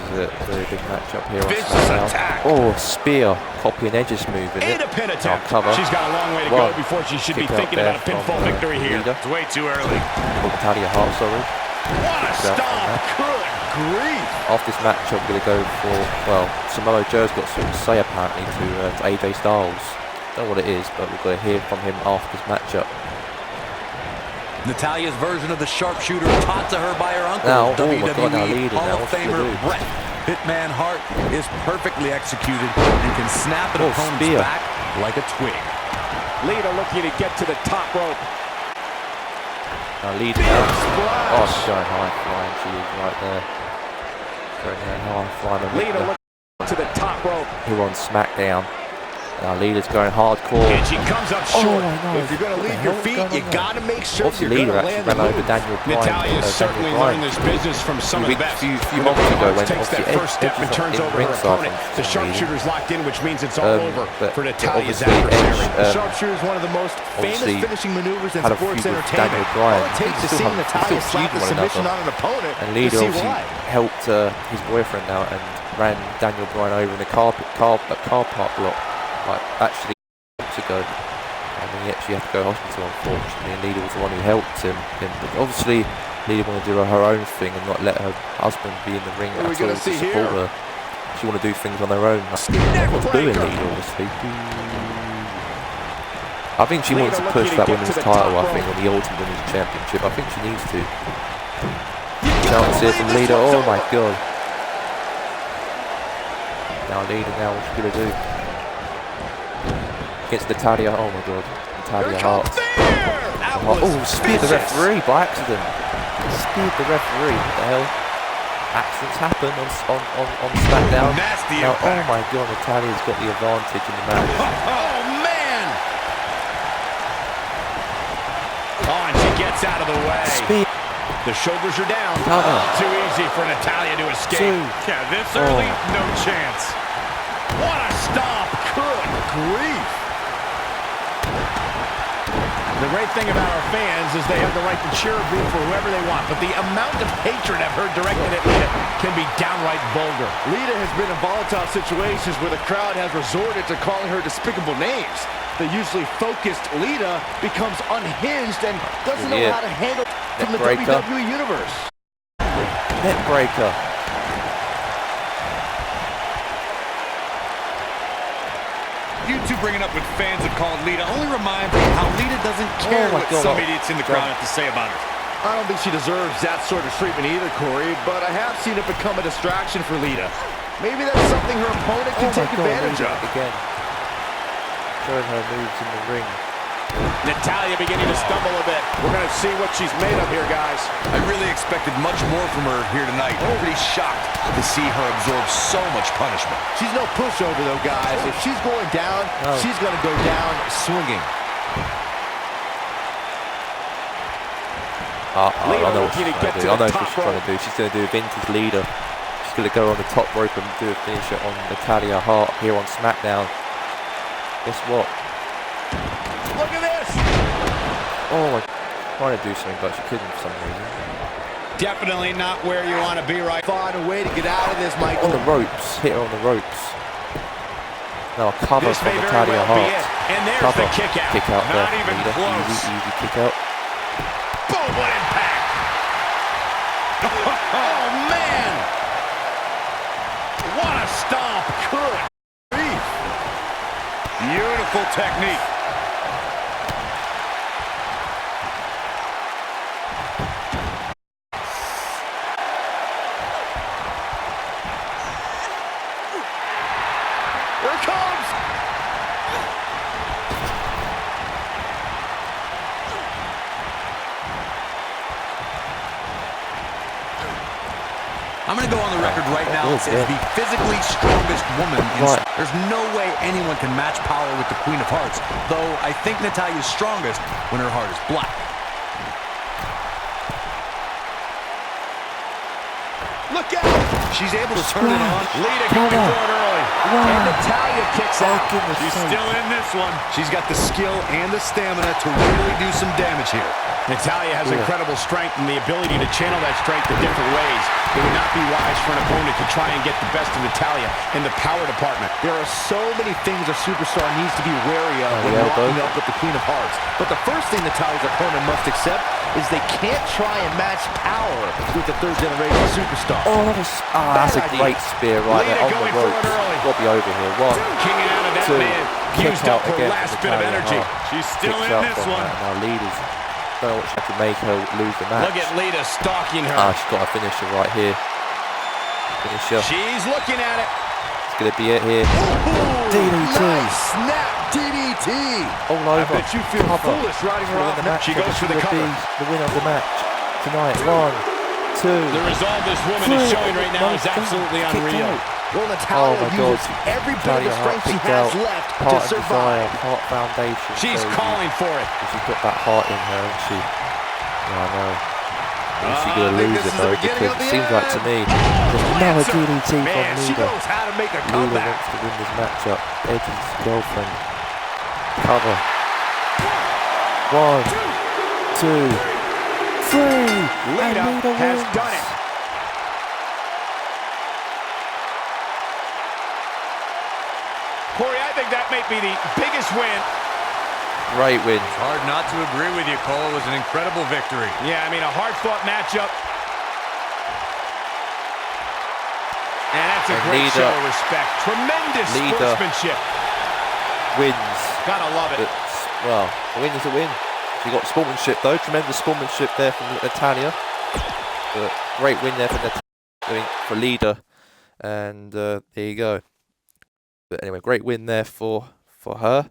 This is a very big matchup here on SmackDown. Oh, spear, copying Edge's move, isn't it? A pin attempt. Cover. She's got a long way to go before she should be thinking about a pinfall victory here. It's way too early. Natalia Hart, sorry. What a stomp! Good grief! After this matchup, we're going to go for, well, Samoa Joe's got something to say apparently to AJ Styles. Don't know what it is, but we're going to hear from him after this matchup. Natalia's version of the sharpshooter taught to her by her uncle, now, WWE Hall of Famer Bret Hitman Hart is perfectly executed and can snap an opponent's back like a twig. Lita looking to get to the top rope. Now Lita now. Oh, she's going high flying. She is right there. Going high flying. Lita looking to the top rope. Here on SmackDown. Now Lita's going hardcore. And she comes up short. If you're going to leave your feet, you got to make sure you're going to land the ran over Daniel Bryan. Natalia has certainly learned this business from some of the best. Few months ago when takes that first step and turns over her opponent. The sharpshooter's locked in, which means it's all over for Natalia's adversary. The sharpshooter is one of the most famous finishing maneuvers in sports entertainment. All it takes to see Natalia slap a submission on an opponent. And Lita obviously helped his boyfriend out and ran Daniel Bryan over in the car park block. Like actually months ago, and he actually had to go to hospital unfortunately, and Lita was the one who helped him. But obviously Lita wanted to do her own thing and not let her husband be in the ring at all to support her. She wanted to do things on her own. That's what doing Lita obviously. I think she wants to push that women's title, I think, on the Ultimate Women's Championship. I think she needs to. Chance here from Lita, oh my god. Now Lita, now what's she gonna do? Against Natalia, oh my god, Natalia Hart. Oh, speared the referee by accident. Speared the referee, what the hell? Accidents happen on SmackDown. Now, oh my god, Natalia's got the advantage in the match. Oh man! Oh, and she gets out of the way. Spear. The shoulders are down. Cover. Too easy for Natalia to escape. Yeah, this early, no chance. What a stomp! Good grief! The great thing about our fans is they have the right to cheer or boo for whoever they want, but the amount of hatred I've heard directed at Lita can be downright vulgar. Lita has been in volatile situations where the crowd has resorted to calling her despicable names. The usually focused Lita becomes unhinged and doesn't know how to handle from the WWE Universe. Neckbreaker. You two bringing up what fans have called Lita only reminds me how Lita doesn't care what some idiots in the crowd have to say about her. I don't think she deserves that sort of treatment either, Corey, but I have seen it become a distraction for Lita. Maybe that's something her opponent can take advantage of. Again. Showing her moves in the ring. Natalia beginning to stumble a bit. We're going to see what she's made of here, guys. I really expected much more from her here tonight. I'm pretty shocked to see her absorb so much punishment. She's no pushover, though, guys. If she's going down, she's going to go down swinging. I know what she's trying to do. I know what she's trying to do. She's going to do a vintage Lita. She's going to go on the top rope and do a finisher on Natalia Hart here on SmackDown. Guess what? Look at this! Oh, trying to do something, but she couldn't for some reason. Definitely not where you want to be right. Find a way to get out of this, Michael. On the ropes, hit her on the ropes. Now a cover from Natalia Hart. And there's cover. the kick out. Kick out not there. even Lita. close. Easy kick out. Boom, what impact! Oh, man! What a stomp! Good grief! Powerful technique. Here it comes. I'm going to go on the record right now and say the physically strongest woman. There's no way anyone can match power with the Queen of Hearts, though I think Natalya's strongest when her heart is black. Look out! She's able to turn it on. Lita going for it early. And Natalya kicks out. She's still in this one. She's got the skill and the stamina to really do some damage here. Natalya has incredible strength and the ability to channel that strength in different ways. It would not be wise for an opponent to try and get the best of Natalya in the power department. There are so many things a superstar needs to be wary of when walking up with the Queen of Hearts. But the first thing Natalya's opponent must accept is they can't try and match power with the third-generation superstar. That's a great spear right there on the rope. Got to be over here. One, Kicking out of that man. Used up her last bit of energy. She's still in this one. Now Lita's don't know what she had to make her lose the match. Look at Lita stalking her. She's got a finisher right here. Finisher. She's looking at it. It's going to be it here. DDT. Nice snap DDT. All over. I bet you feel foolish riding her off. She goes for the cover. The winner of the match tonight. 1, 2. The resolve this woman is showing right now is absolutely unreal. Well, Natalya uses every bit of the strength she has left to survive. Heart foundation. She's calling for it. She's got that heart in her, hasn't she? Yeah, I know. Is she going to lose it though? Because it seems like to me, there's another DDT from Lita. She knows how to make a Lita comeback. wants to win this matchup. Edge's girlfriend. Cover. 1, 2, 3. Lita has done it. Corey, I think that may be the biggest win. Great win. It's hard not to agree with you, Cole. It was an incredible victory. Yeah, I mean, a hard-fought matchup. And that's a great show of respect. Tremendous sportsmanship. Wins. Gotta love it. Well, a win is a win. She got sportsmanship though. Tremendous sportsmanship there from Natalya. But great win there for Lita. And there you go. But anyway, great win there for her.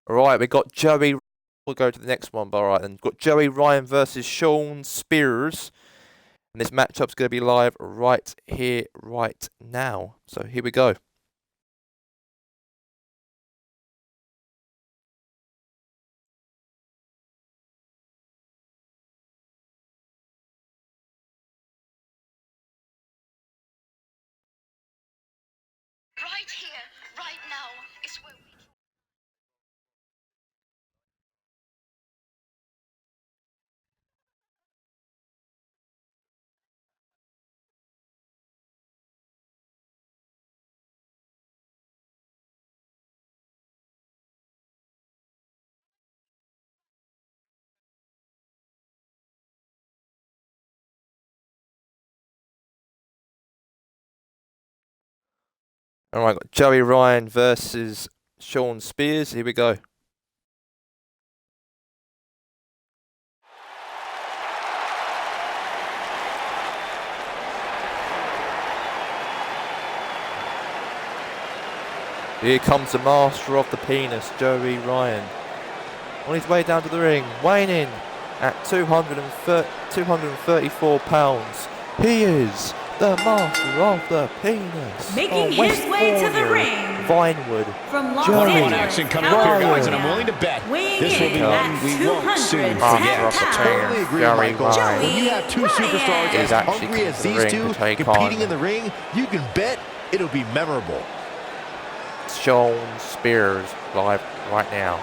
Alright, we got Joey. We'll go to the next one, but alright then. We've got Joey Ryan versus Shawn Spears. And this matchup's going to be live right here, right now. So here we go. Right here, right now is where we... Alright, got Joey Ryan versus Shawn Spears. Here we go. Here comes the master of the penis, Joey Ryan. On his way down to the ring, weighing in at 234 pounds. He is the master of the penis. Making his way to the ring. Vinewood. From Los Joey Angeles, action coming up here, guys, and I'm willing to bet this will be one we won't soon forget. pounds. Totally agree, Michael. When you have two superstars as hungry as these two competing in the ring, you can bet it'll be memorable. Shawn Spears live right now.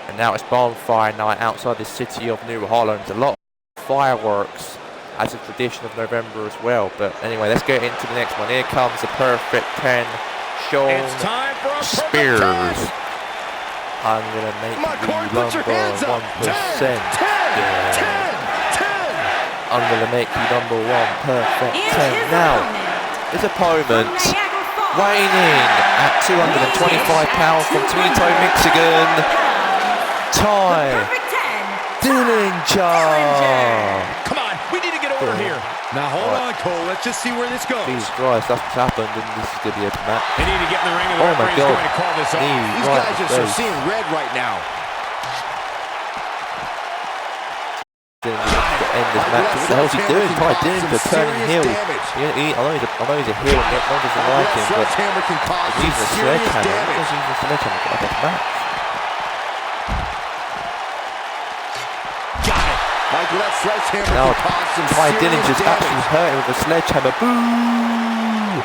And now it's bonfire night outside the city of New Holland. A lot of fireworks as a tradition of November as well. But anyway, let's get into the next one. Here comes the perfect 10. Shawn Spears. I'm gonna make you lumber 1%. 10. I'm going to make you number 1. Perfect 10. Now, his opponent, weighing in at 225 pounds from Toronto, Michigan, Ty Dillinger. Come on, we need to get order here. Now hold on, Cole. Let's just see where this goes. Jesus Christ, that's what's happened, and this is going to be a match. They need to get in the ring, and the Oh my referee is God. going to call this off. These guys are so seeing red right now. To end this match. What the hell's he doing? Ty Dillinger turning heel. I know he's a heel, and no one doesn't like him, but he's using a sledgehammer. He's using a sledgehammer for like a match. Now, Ty Dillinger's actually hurt him with a sledgehammer. Boo!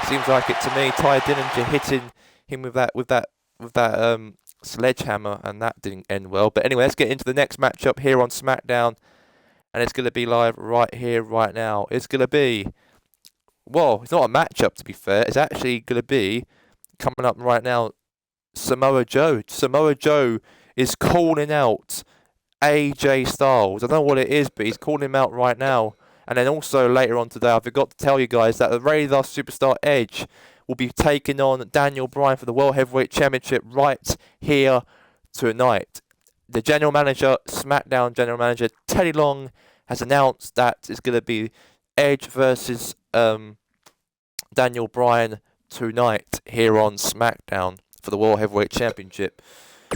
Seems like it to me. Ty Dillinger hitting him with that sledgehammer, and that didn't end well. But anyway, let's get into the next matchup here on SmackDown, and it's going to be live right here, right now. It's going to be, well, it's not a matchup to be fair. It's actually going to be coming up right now. Samoa Joe. Samoa Joe is calling out AJ Styles. I don't know what it is, but he's calling him out right now. And then also later on today, I forgot to tell you guys that the Radar Superstar Edge will be taking on Daniel Bryan for the World Heavyweight Championship right here tonight. The general manager, SmackDown general manager, Teddy Long, has announced that it's going to be Edge versus Daniel Bryan tonight here on SmackDown for the World Heavyweight Championship.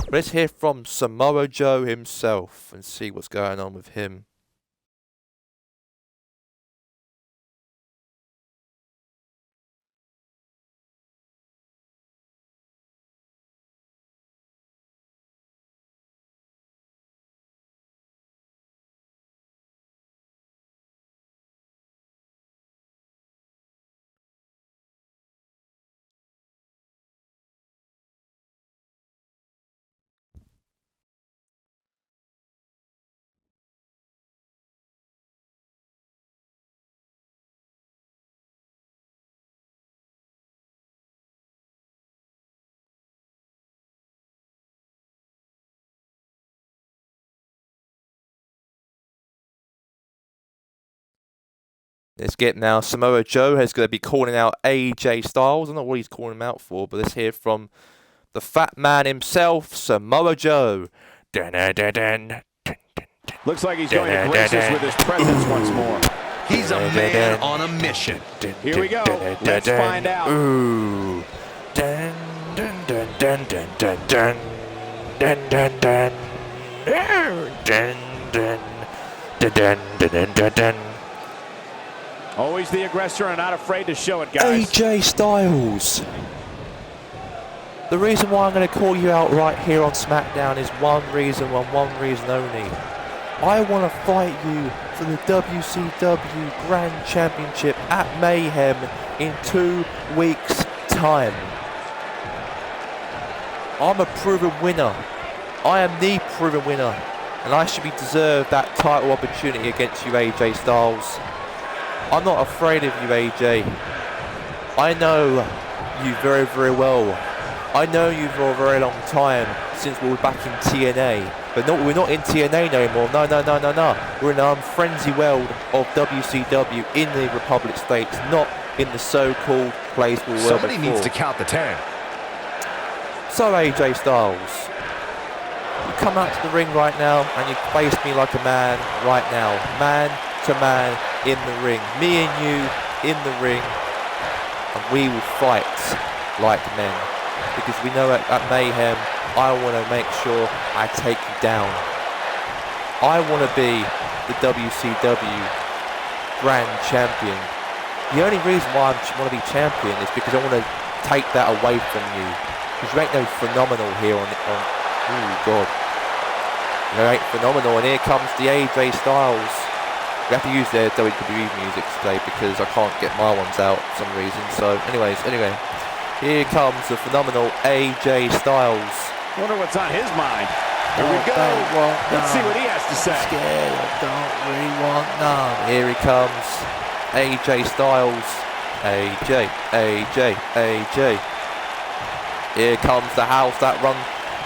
Let's hear from Samoa Joe himself and see what's going on with him. Let's get now. Samoa Joe is going to be calling out AJ Styles. I don't know what he's calling him out for, but let's hear from the fat man himself, Samoa Joe. Looks like he's going to grace us with his presence once more. He's a man on a mission. Here we go. Let's find out. Ooh. Dun, dun, dun, dun, dun, dun, dun. Dun, dun, dun. Dun, dun, dun. Dun, dun, dun, dun, dun. Always the aggressor and not afraid to show it, guys. AJ Styles. The reason why I'm going to call you out right here on SmackDown is one reason and one reason only. I want to fight you for the WCW Grand Championship at Mayhem in 2 weeks' time. I'm a proven winner. I am the proven winner, and I should be deserved that title opportunity against you, AJ Styles. I'm not afraid of you, AJ. I know you very, very well. I know you for a very long time, since we were back in TNA. But no, we're not in TNA no more. No. We're in the frenzy world of WCW in the Republic States, not in the so-called place we were before. Somebody needs to count the 10. So AJ Styles, you come out to the ring right now and you face me like a man right now. Man to man in the ring. Me and you in the ring. And we will fight like men. Because we know at Mayhem, I want to make sure I take you down. I want to be the WCW Grand Champion. The only reason why I want to be champion is because I want to take that away from you. Because you ain't no phenomenal here on oh God. You ain't phenomenal, and here comes the AJ Styles. We have to use their WWE music today because I can't get my ones out for some reason. So anyway. Here comes the phenomenal AJ Styles. Wonder what's on his mind. Here we go. Let's see what he has to say. I'm scared, I don't really want none. Here he comes. AJ Styles. AJ. Here comes the house that runs.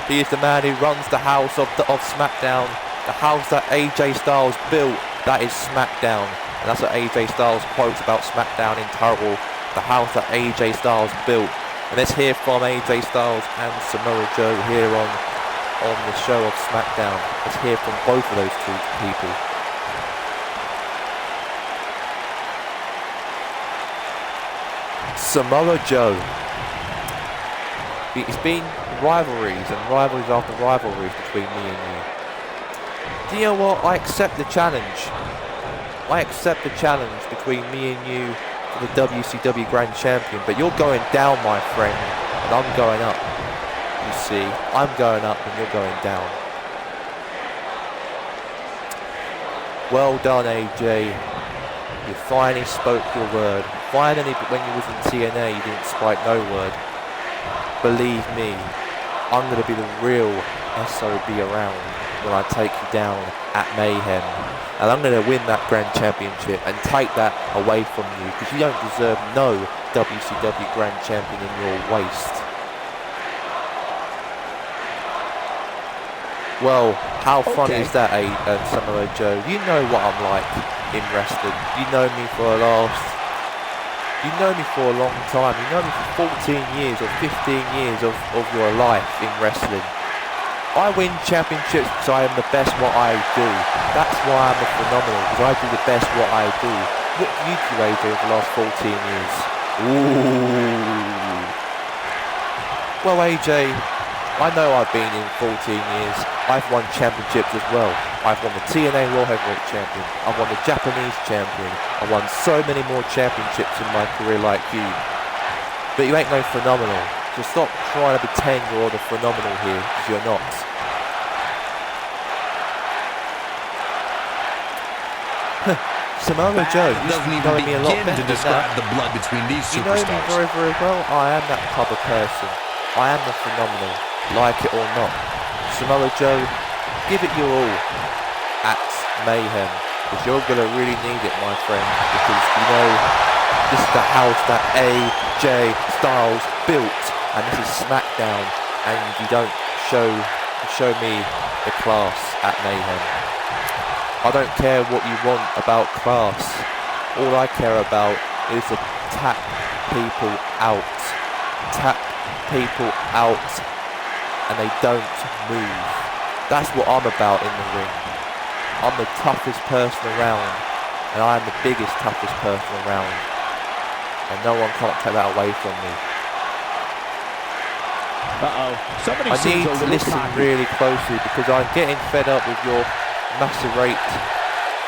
He is the man who runs the house of SmackDown. The house that AJ Styles built, that is Smackdown. And that's what AJ Styles quotes about Smackdown in Total. The house that AJ Styles built. And let's hear from AJ Styles and Samoa Joe here on the show of Smackdown. Let's hear from both of those two people. Samoa Joe. It's been rivalries and rivalries after rivalries between me and you. Do you know what? I accept the challenge. I accept the challenge between me and you for the WCW Grand Champion, but you're going down, my friend, and I'm going up. You see, I'm going up and you're going down. Well done, AJ. You finally spoke your word. Finally, when you was in TNA, you didn't spike no word. Believe me, I'm going to be the real SOB around when I take you down at Mayhem. And I'm going to win that Grand Championship and take that away from you, because you don't deserve no WCW Grand Champion in your waist. Well, how funny is that, Samoa Joe? You know what I'm like in wrestling. You know me for a long time. You know me for 14 years or 15 years of your life in wrestling. I win championships because I am the best what I do. That's why I'm a phenomenal, because I do the best what I do. What do you do, AJ, for the last 14 years? Ooh. Well, AJ, I know I've been in 14 years. I've won championships as well. I've won the TNA World Heavyweight Champion. I've won the Japanese Champion. I've won so many more championships in my career like you. But you ain't no phenomenal. So stop trying to pretend you're the phenomenal here, because you're not. Samoa Joe, you know me a lot better to describe the blood between these superstars. You know me very, very well. I am that type of person. I am the phenomenal, like it or not. Samoa Joe, give it your all at Mayhem, because you're going to really need it, my friend, because you know this is the house that AJ Styles built, and this is Smackdown, and you don't show me the class at Mayhem. I don't care what you want about class. All I care about is to tap people out. Tap people out, and they don't move. That's what I'm about in the ring. I'm the toughest person around, and I'm the biggest, toughest person around, and no one can't take that away from me. Somebody I need to listen really closely, because I'm getting fed up with your macerate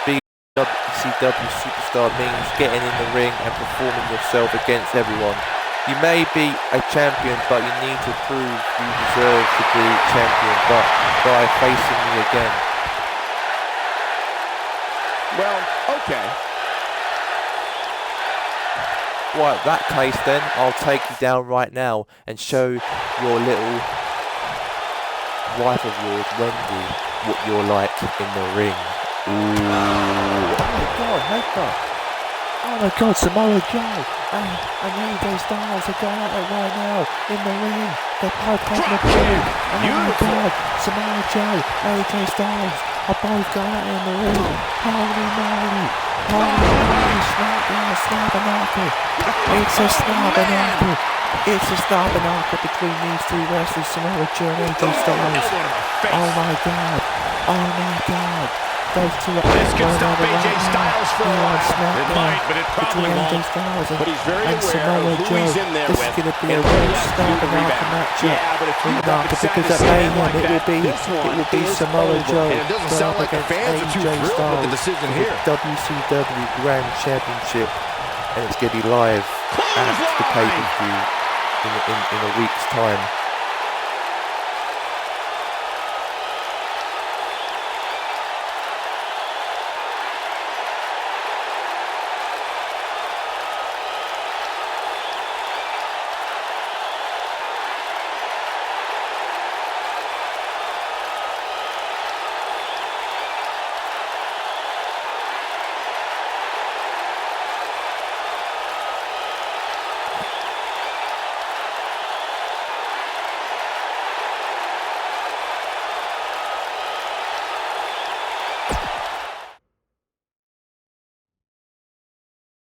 being WCW superstar means getting in the ring and performing yourself against everyone. You may be a champion, but you need to prove you deserve to be champion, but by facing me again. Well, okay. Right, that case then, I'll take you down right now and show your little wife of yours, Wendy, what you're like in the ring. Ooh. Oh my God, headbutt. Oh my God, Samoa Joe and AJ Styles are going at it right now in the ring. They're both having a feud. Oh my God, Samoa Joe, AJ Styles are both going at it in the ring. Holy moly, Smackdown, Snapperknuckle. It's a Snapperknuckle. It's a Snapperknuckle between these two wrestlers, Samoa Joe and AJ Styles. Oh my God, oh my God. Those two are this could stop AJ Styles for a while. It might, but it probably won't. But he's very aware of who he's in there with. This is going to be a real Snapperknuckle matchup. Because at Mayhem it will be Samoa Joe going up against AJ Styles the decision here. WCW Grand Championship, and it's going to be live at the pay-per-view in a week's time.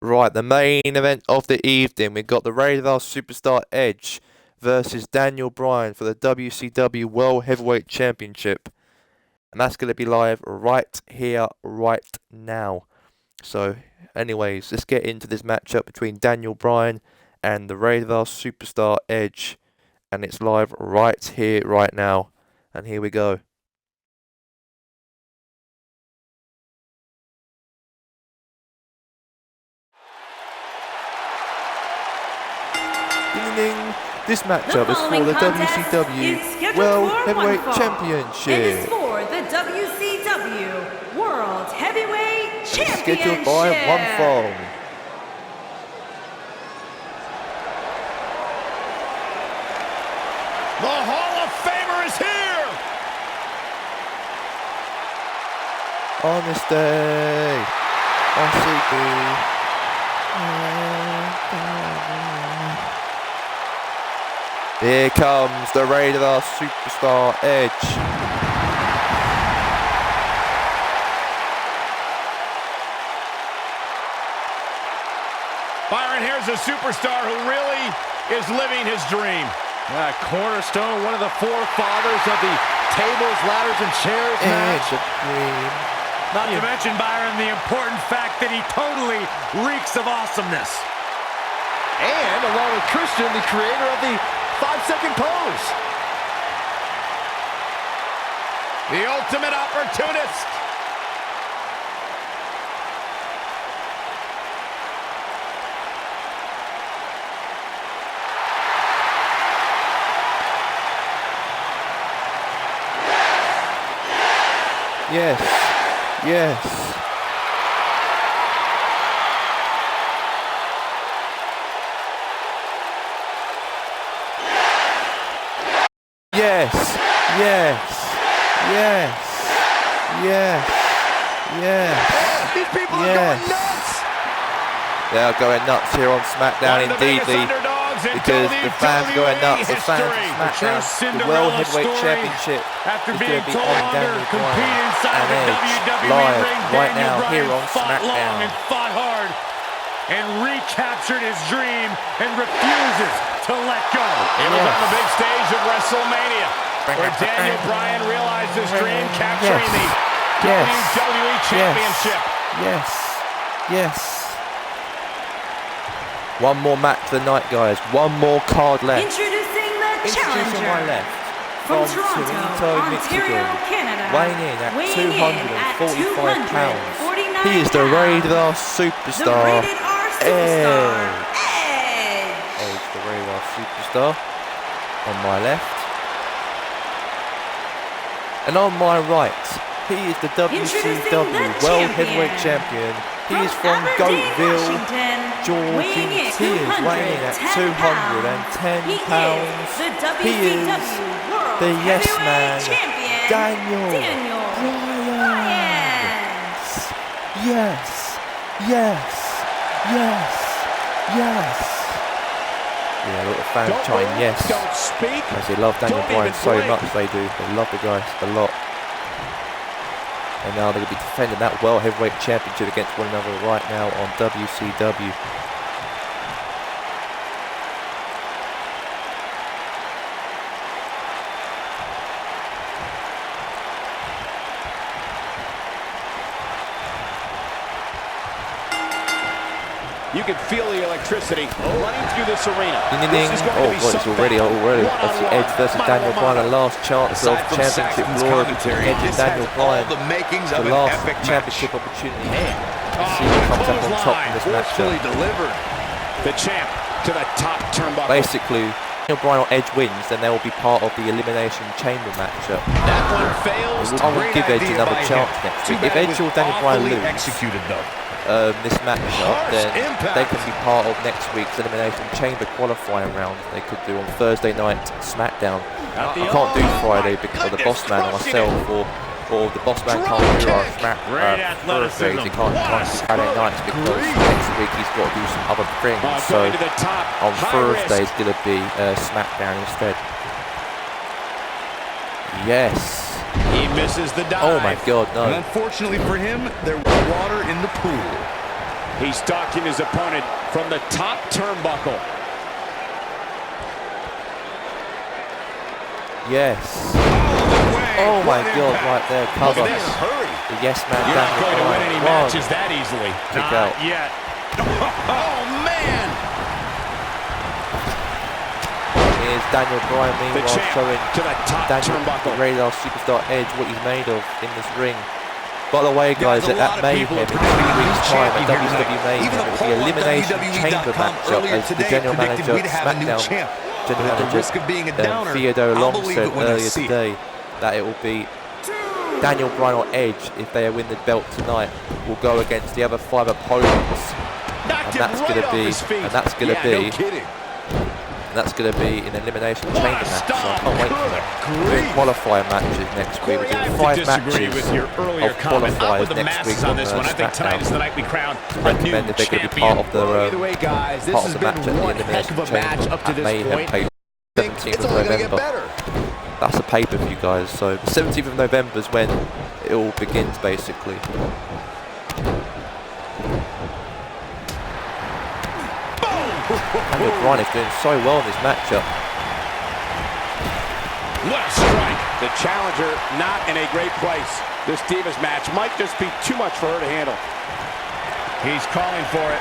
Right, the main event of the evening. We've got the Radar Superstar Edge versus Daniel Bryan for the WCW World Heavyweight Championship. And that's going to be live right here, right now. So, anyways, let's get into this matchup between Daniel Bryan and the Radar Superstar Edge. And it's live right here, right now. And here we go. This matchup is for the WCW World Heavyweight Championship. It is for the WCW World Heavyweight Championship. Scheduled by one fall. The Hall of Famer is here! On this day, on here comes the Radar Superstar Edge. Byron, here's a superstar who really is living his dream. Cornerstone, one of the forefathers of the tables, ladders, and chairs match. Not to mention, Byron, the important fact that he totally reeks of awesomeness. And along with Christian, the creator of the 5-second pose. The ultimate opportunist. Yes, yes. Yes, yes, yes, yes, yes. These people are going nuts. They are going nuts here on Smackdown, indeedly, because the fans are going nuts. The fans of Smackdown, the World Heavyweight Championship is going to be on Daniel Bryan and Edge live right now here on Smackdown. And fought hard and recaptured his dream and refuses to let go. It was on the big stage of WrestleMania where Daniel Bryan realized his dream, capturing the WWE Championship. Yes, yes. One more match of the night, guys. One more card left. Introducing the challenger on my left, from Toronto, Ontario, Michigan, Canada, weighing in at 245 pounds. He is the Radar Superstar. The Rated R Superstar, Edge. Edge, the Radar Superstar. On my left. And on my right, he is the WCW World Heavyweight Champion. He is from Goatville, Georgia. He is weighing in at 210 pounds. He is the Yes Man, Daniel Bryan. Yes, yes, yes, yes. Yeah, look, the fans chime yes. Don't speak. As they love Daniel Bryan so much, they do. They love the guy a lot. And now they're going to be defending that World Heavyweight Championship against one another right now on WCW. You can feel the electricity running through this arena. This is going to be it's already obviously Edge versus Daniel Bryan, the last chance of championship glory between Edge and Daniel Bryan. The last championship opportunity. Let's see who comes up on top in this matchup. Delivered. The champ to the top turnbuckle. Basically, Daniel Bryan or Edge wins, then they will be part of the Elimination Chamber matchup. That one fails. I will give Edge another chance next week. If Edge or Daniel Bryan lose this matchup, then they can be part of next week's Elimination Chamber qualifying round. They could do on Thursday night Smackdown. I can't do Friday because of the Boss Man or myself, or the Boss Man can't do our Thursdays. He can't do Friday nights because next week he's got to do some other things. So on Thursday it's going to be Smackdown instead. Yes. He misses the dive. Oh my God, no. And unfortunately for him, there was water in the pool. He's stalking his opponent from the top turnbuckle. Yes. Oh my God, right there, cover. The yes man. You're not going to win any matches that easily. Not yet. Oh, man! Here's Daniel Bryan meanwhile showing to the top turnbuckle. The Radar Superstar Edge what he's made of in this ring. By the way, guys, at Mayhem in 2 weeks' time at WCW Mayhem, it will be Elimination Chamber matchup as the General Manager of Smackdown, General Manager Theodore Long said earlier today that it will be Daniel Bryan or Edge, if they win the belt tonight, will go against the other 5 opponents, and that's going to be, that's going to be an elimination chamber match. So I can't wait for that. We're doing qualifier matches next week. We're doing 5 matches of qualifiers next week on SmackDown. I recommend if they're going to be part of the match at the elimination chamber at Mayhem pay 17th of November. That's a pay-per-view, guys. So the 17th of November is when it all begins, basically. Daniel Bryan is doing so well in this matchup. What a strike! The challenger not in a great place. This Divas match might just be too much for her to handle. He's calling for it.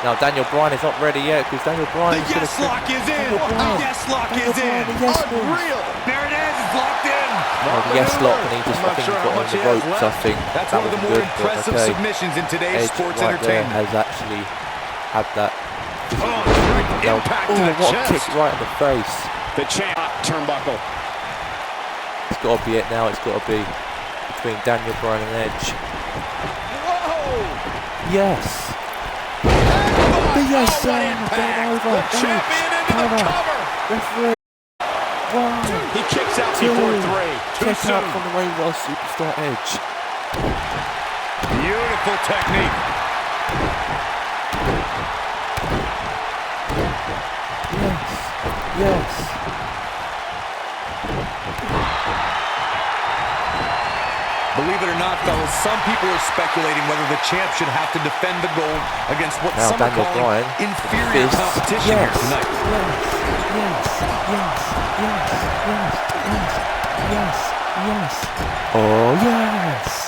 Now Daniel Bryan is not ready yet because Daniel Bryan is going to... The yes lock is in! The yes lock is in! Unreal! There it is! It's locked in! The yes lock, and he just, I think he's got on the ropes, I think. That's one of the more impressive submissions in today's sports entertainment. Has actually had that. Impact to the what chest. A kick right in the face. The champ turnbuckle. It's got to be it now. It's got to be between Daniel Bryan and Edge. Whoa! Yes. The yes game over. Champion into the cover. Referee. 1, He kicks out 2. before 3. Kick out from the Radar Superstar Edge. Beautiful technique. Yes. Believe it or not, fellas, some people are speculating whether the champ should have to defend the gold against what now some Daniel are calling Bryan inferior competition here tonight. Yes. Oh, yes.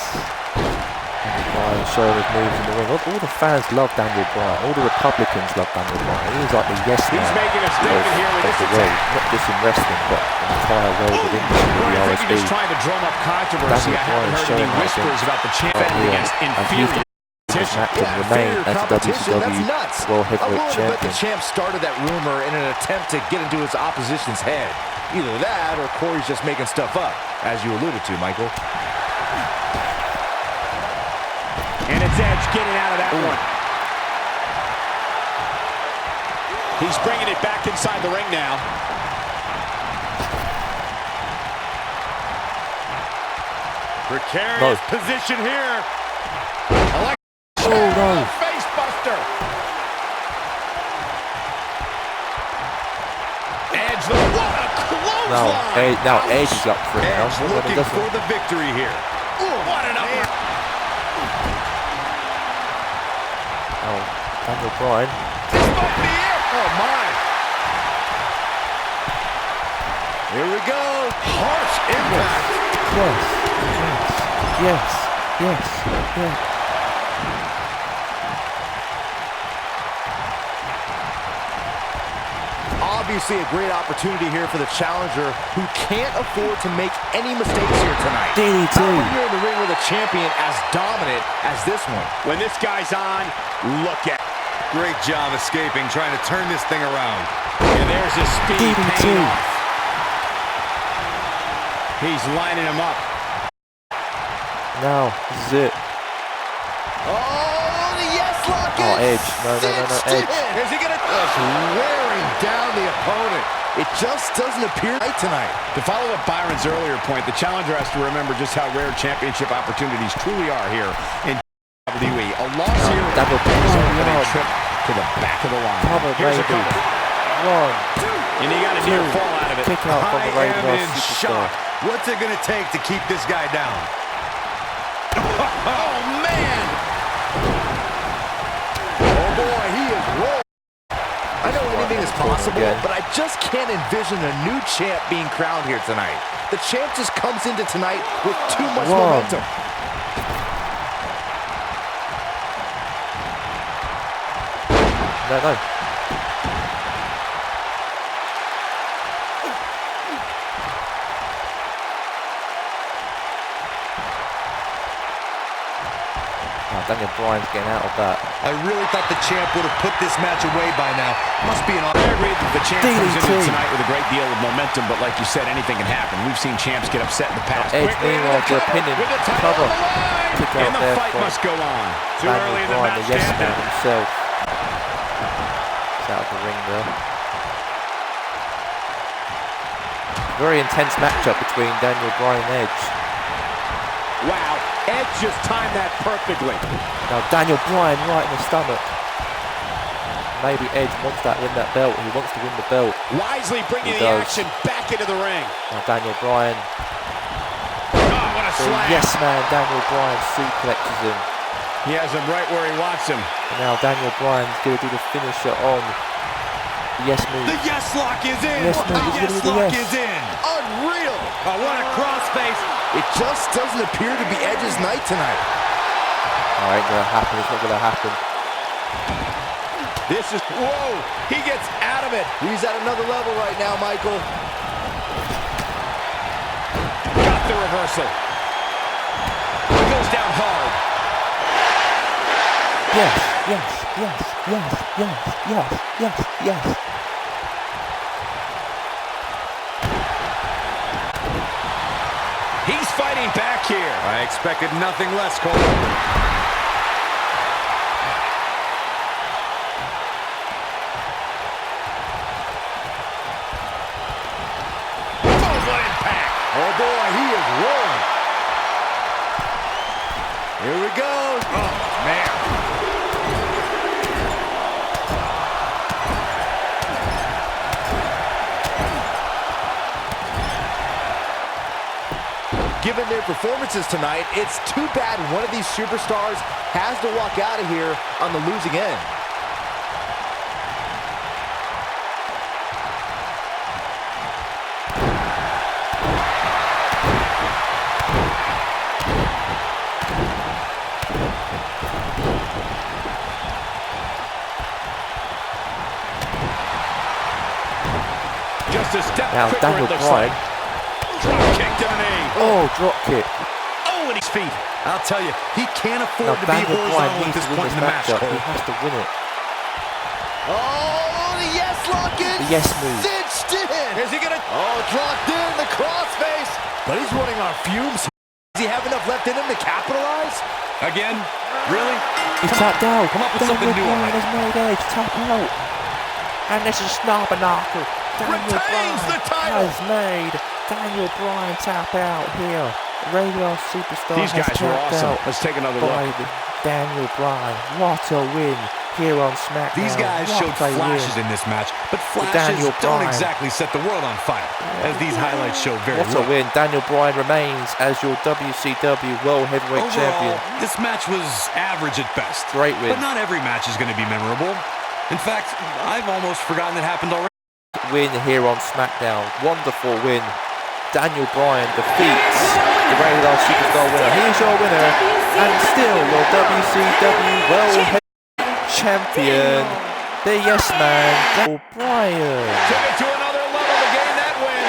Daniel Bryan showing his moves in the ring. All the fans love Daniel Bryan. All the Republicans love Daniel Bryan. He's like the yes man. He's making a statement here with this attack. Not just in wrestling, but the entire world of industry, the I think RSB. he's trying to drum up controversy. I haven't heard any whispers about the champ against inferior competition. Remain as the WCW World Heavyweight Champion. The champ started that rumor in an attempt to get into his opposition's head. Either that or Corey's just making stuff up, as you alluded to, Michael. And it's Edge getting out of that one. He's bringing it back inside the ring now. Precarious position here. Face buster. Edge, what a clothesline. Now Edge is up for it now. Edge looking for the victory here. What an upper. Daniel Bryan. This might be it. Oh, my. Here we go. Harsh impact. Yes. Obviously a great opportunity here for the challenger who can't afford to make any mistakes here tonight. DDT. Not when you're in the ring with a champion as dominant as this one. When this guy's on, look at. Great job escaping, trying to turn this thing around. And there's his speed DDT. paying off. He's lining him up. Now, this is it. Oh, the yes lock is Edge. No, Edge. Is he going to... Just wearing down the opponent. It just doesn't appear right tonight. To follow up Byron's earlier point, the challenger has to remember just how rare championship opportunities truly are here in WWE. A loss here is a trip to the back of the line. Here's a cover. 1, 2. And you got a near fall out of it. Kick out from the I am Radar in Superstar. shock. What's it going to take to keep this guy down? Oh, man! I know anything is possible, but I just can't envision a new champ being crowned here tonight. The champ just comes into tonight with too much momentum. No. Daniel Bryan's getting out of that. I really thought the champ would have put this match away by now. Must be an read that the champ comes into tonight with a great deal of momentum, but like you said, anything can happen. We've seen champs get upset in the past. Edge, meanwhile, to a pinning cover. And the fight must go on. Too early in the match. The yes man himself. He's out of the ring there. Very intense matchup between Daniel Bryan and Edge. Wow, Edge just timed that perfectly. Now Daniel Bryan right in the stomach. Maybe Edge wants that belt. He wants to win the belt. Wisely bringing the action back into the ring. Now Daniel Bryan. Oh, what a slam. Yes man, Daniel Bryan suplexes him. He has him right where he wants him. And now Daniel Bryan's going to do the finisher on the yes move. The yes lock is in. Yes move. The yes lock is in. Unreal. Oh, what a crossface. It just doesn't appear to be Edge's night tonight. Oh, ain't gonna happen. It's not gonna happen. This is, whoa, he gets out of it. He's at another level right now, Michael. Got the reversal. He goes down hard. Yes. He's fighting back here. I expected nothing less, Cole. Oh, what impact. Oh, boy, he is rolling. Here we go. Oh, man. Given their performances tonight, it's too bad one of these superstars has to walk out of here on the losing end. Just a step now quicker, Daniel it looks Bryan. like. Drop kick to the knee. Oh, drop kick. Oh, and his feet. I'll tell you, he can't afford to be Daniel Bryan horizontal at needs this to win point this in the match, matchup. Cole. He has to win it. Oh, the yes lock is The yes move. cinched in. Is he gonna? Oh, it's locked in, the crossface. But he's running on fumes. Does he have enough left in him to capitalize? Again? Really? He's tapped out. Come up with something new Daniel already. Bryan has made Edge tap out. And this is Snobberknocker. Daniel Retains the Bryan title. has made Daniel Bryan tap out here. Radio superstar These has guys were tapped awesome. out Let's take another by look. Daniel Bryan. What a win here on SmackDown. These guys What showed a flashes win. in this match, but Daniel flashes don't Bryan. exactly set the world on fire, as these highlights show very What well. a win. Daniel Bryan remains as your WCW World Heavyweight Champion. Overall, this match was average at best. Great win. But not every match is going to be memorable. In fact, I've almost forgotten it happened already. Win here on SmackDown. Wonderful win. Daniel Bryan defeats the Radar Superstar winner. He's your winner and still your WCW World Heavyweight Champion, the Yes Man, Daniel Bryan. Took it to another level to gain that win.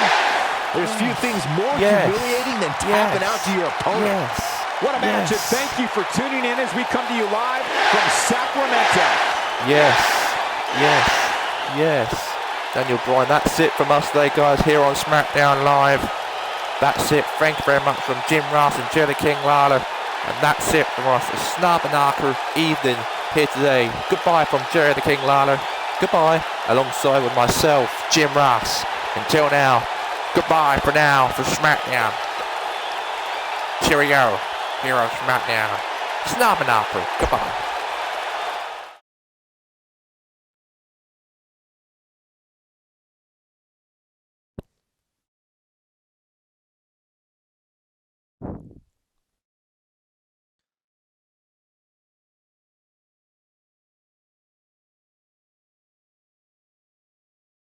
There's few things more Yes. humiliating than tapping out to your opponent. Yes. What a match, and thank you for tuning in as we come to you live from Sacramento. Yes. Daniel Bryan, that's it from us today, guys, here on SmackDown Live. That's it. Thank you very much from Jim Ross and Jerry King Lawler. And that's it from us. A Snobberknocker evening here today. Goodbye from Jerry the King Lawler. Goodbye. Alongside with myself, Jim Ross. Until now, goodbye for now for SmackDown. Cheerio here on SmackDown. Snobberknocker. Goodbye.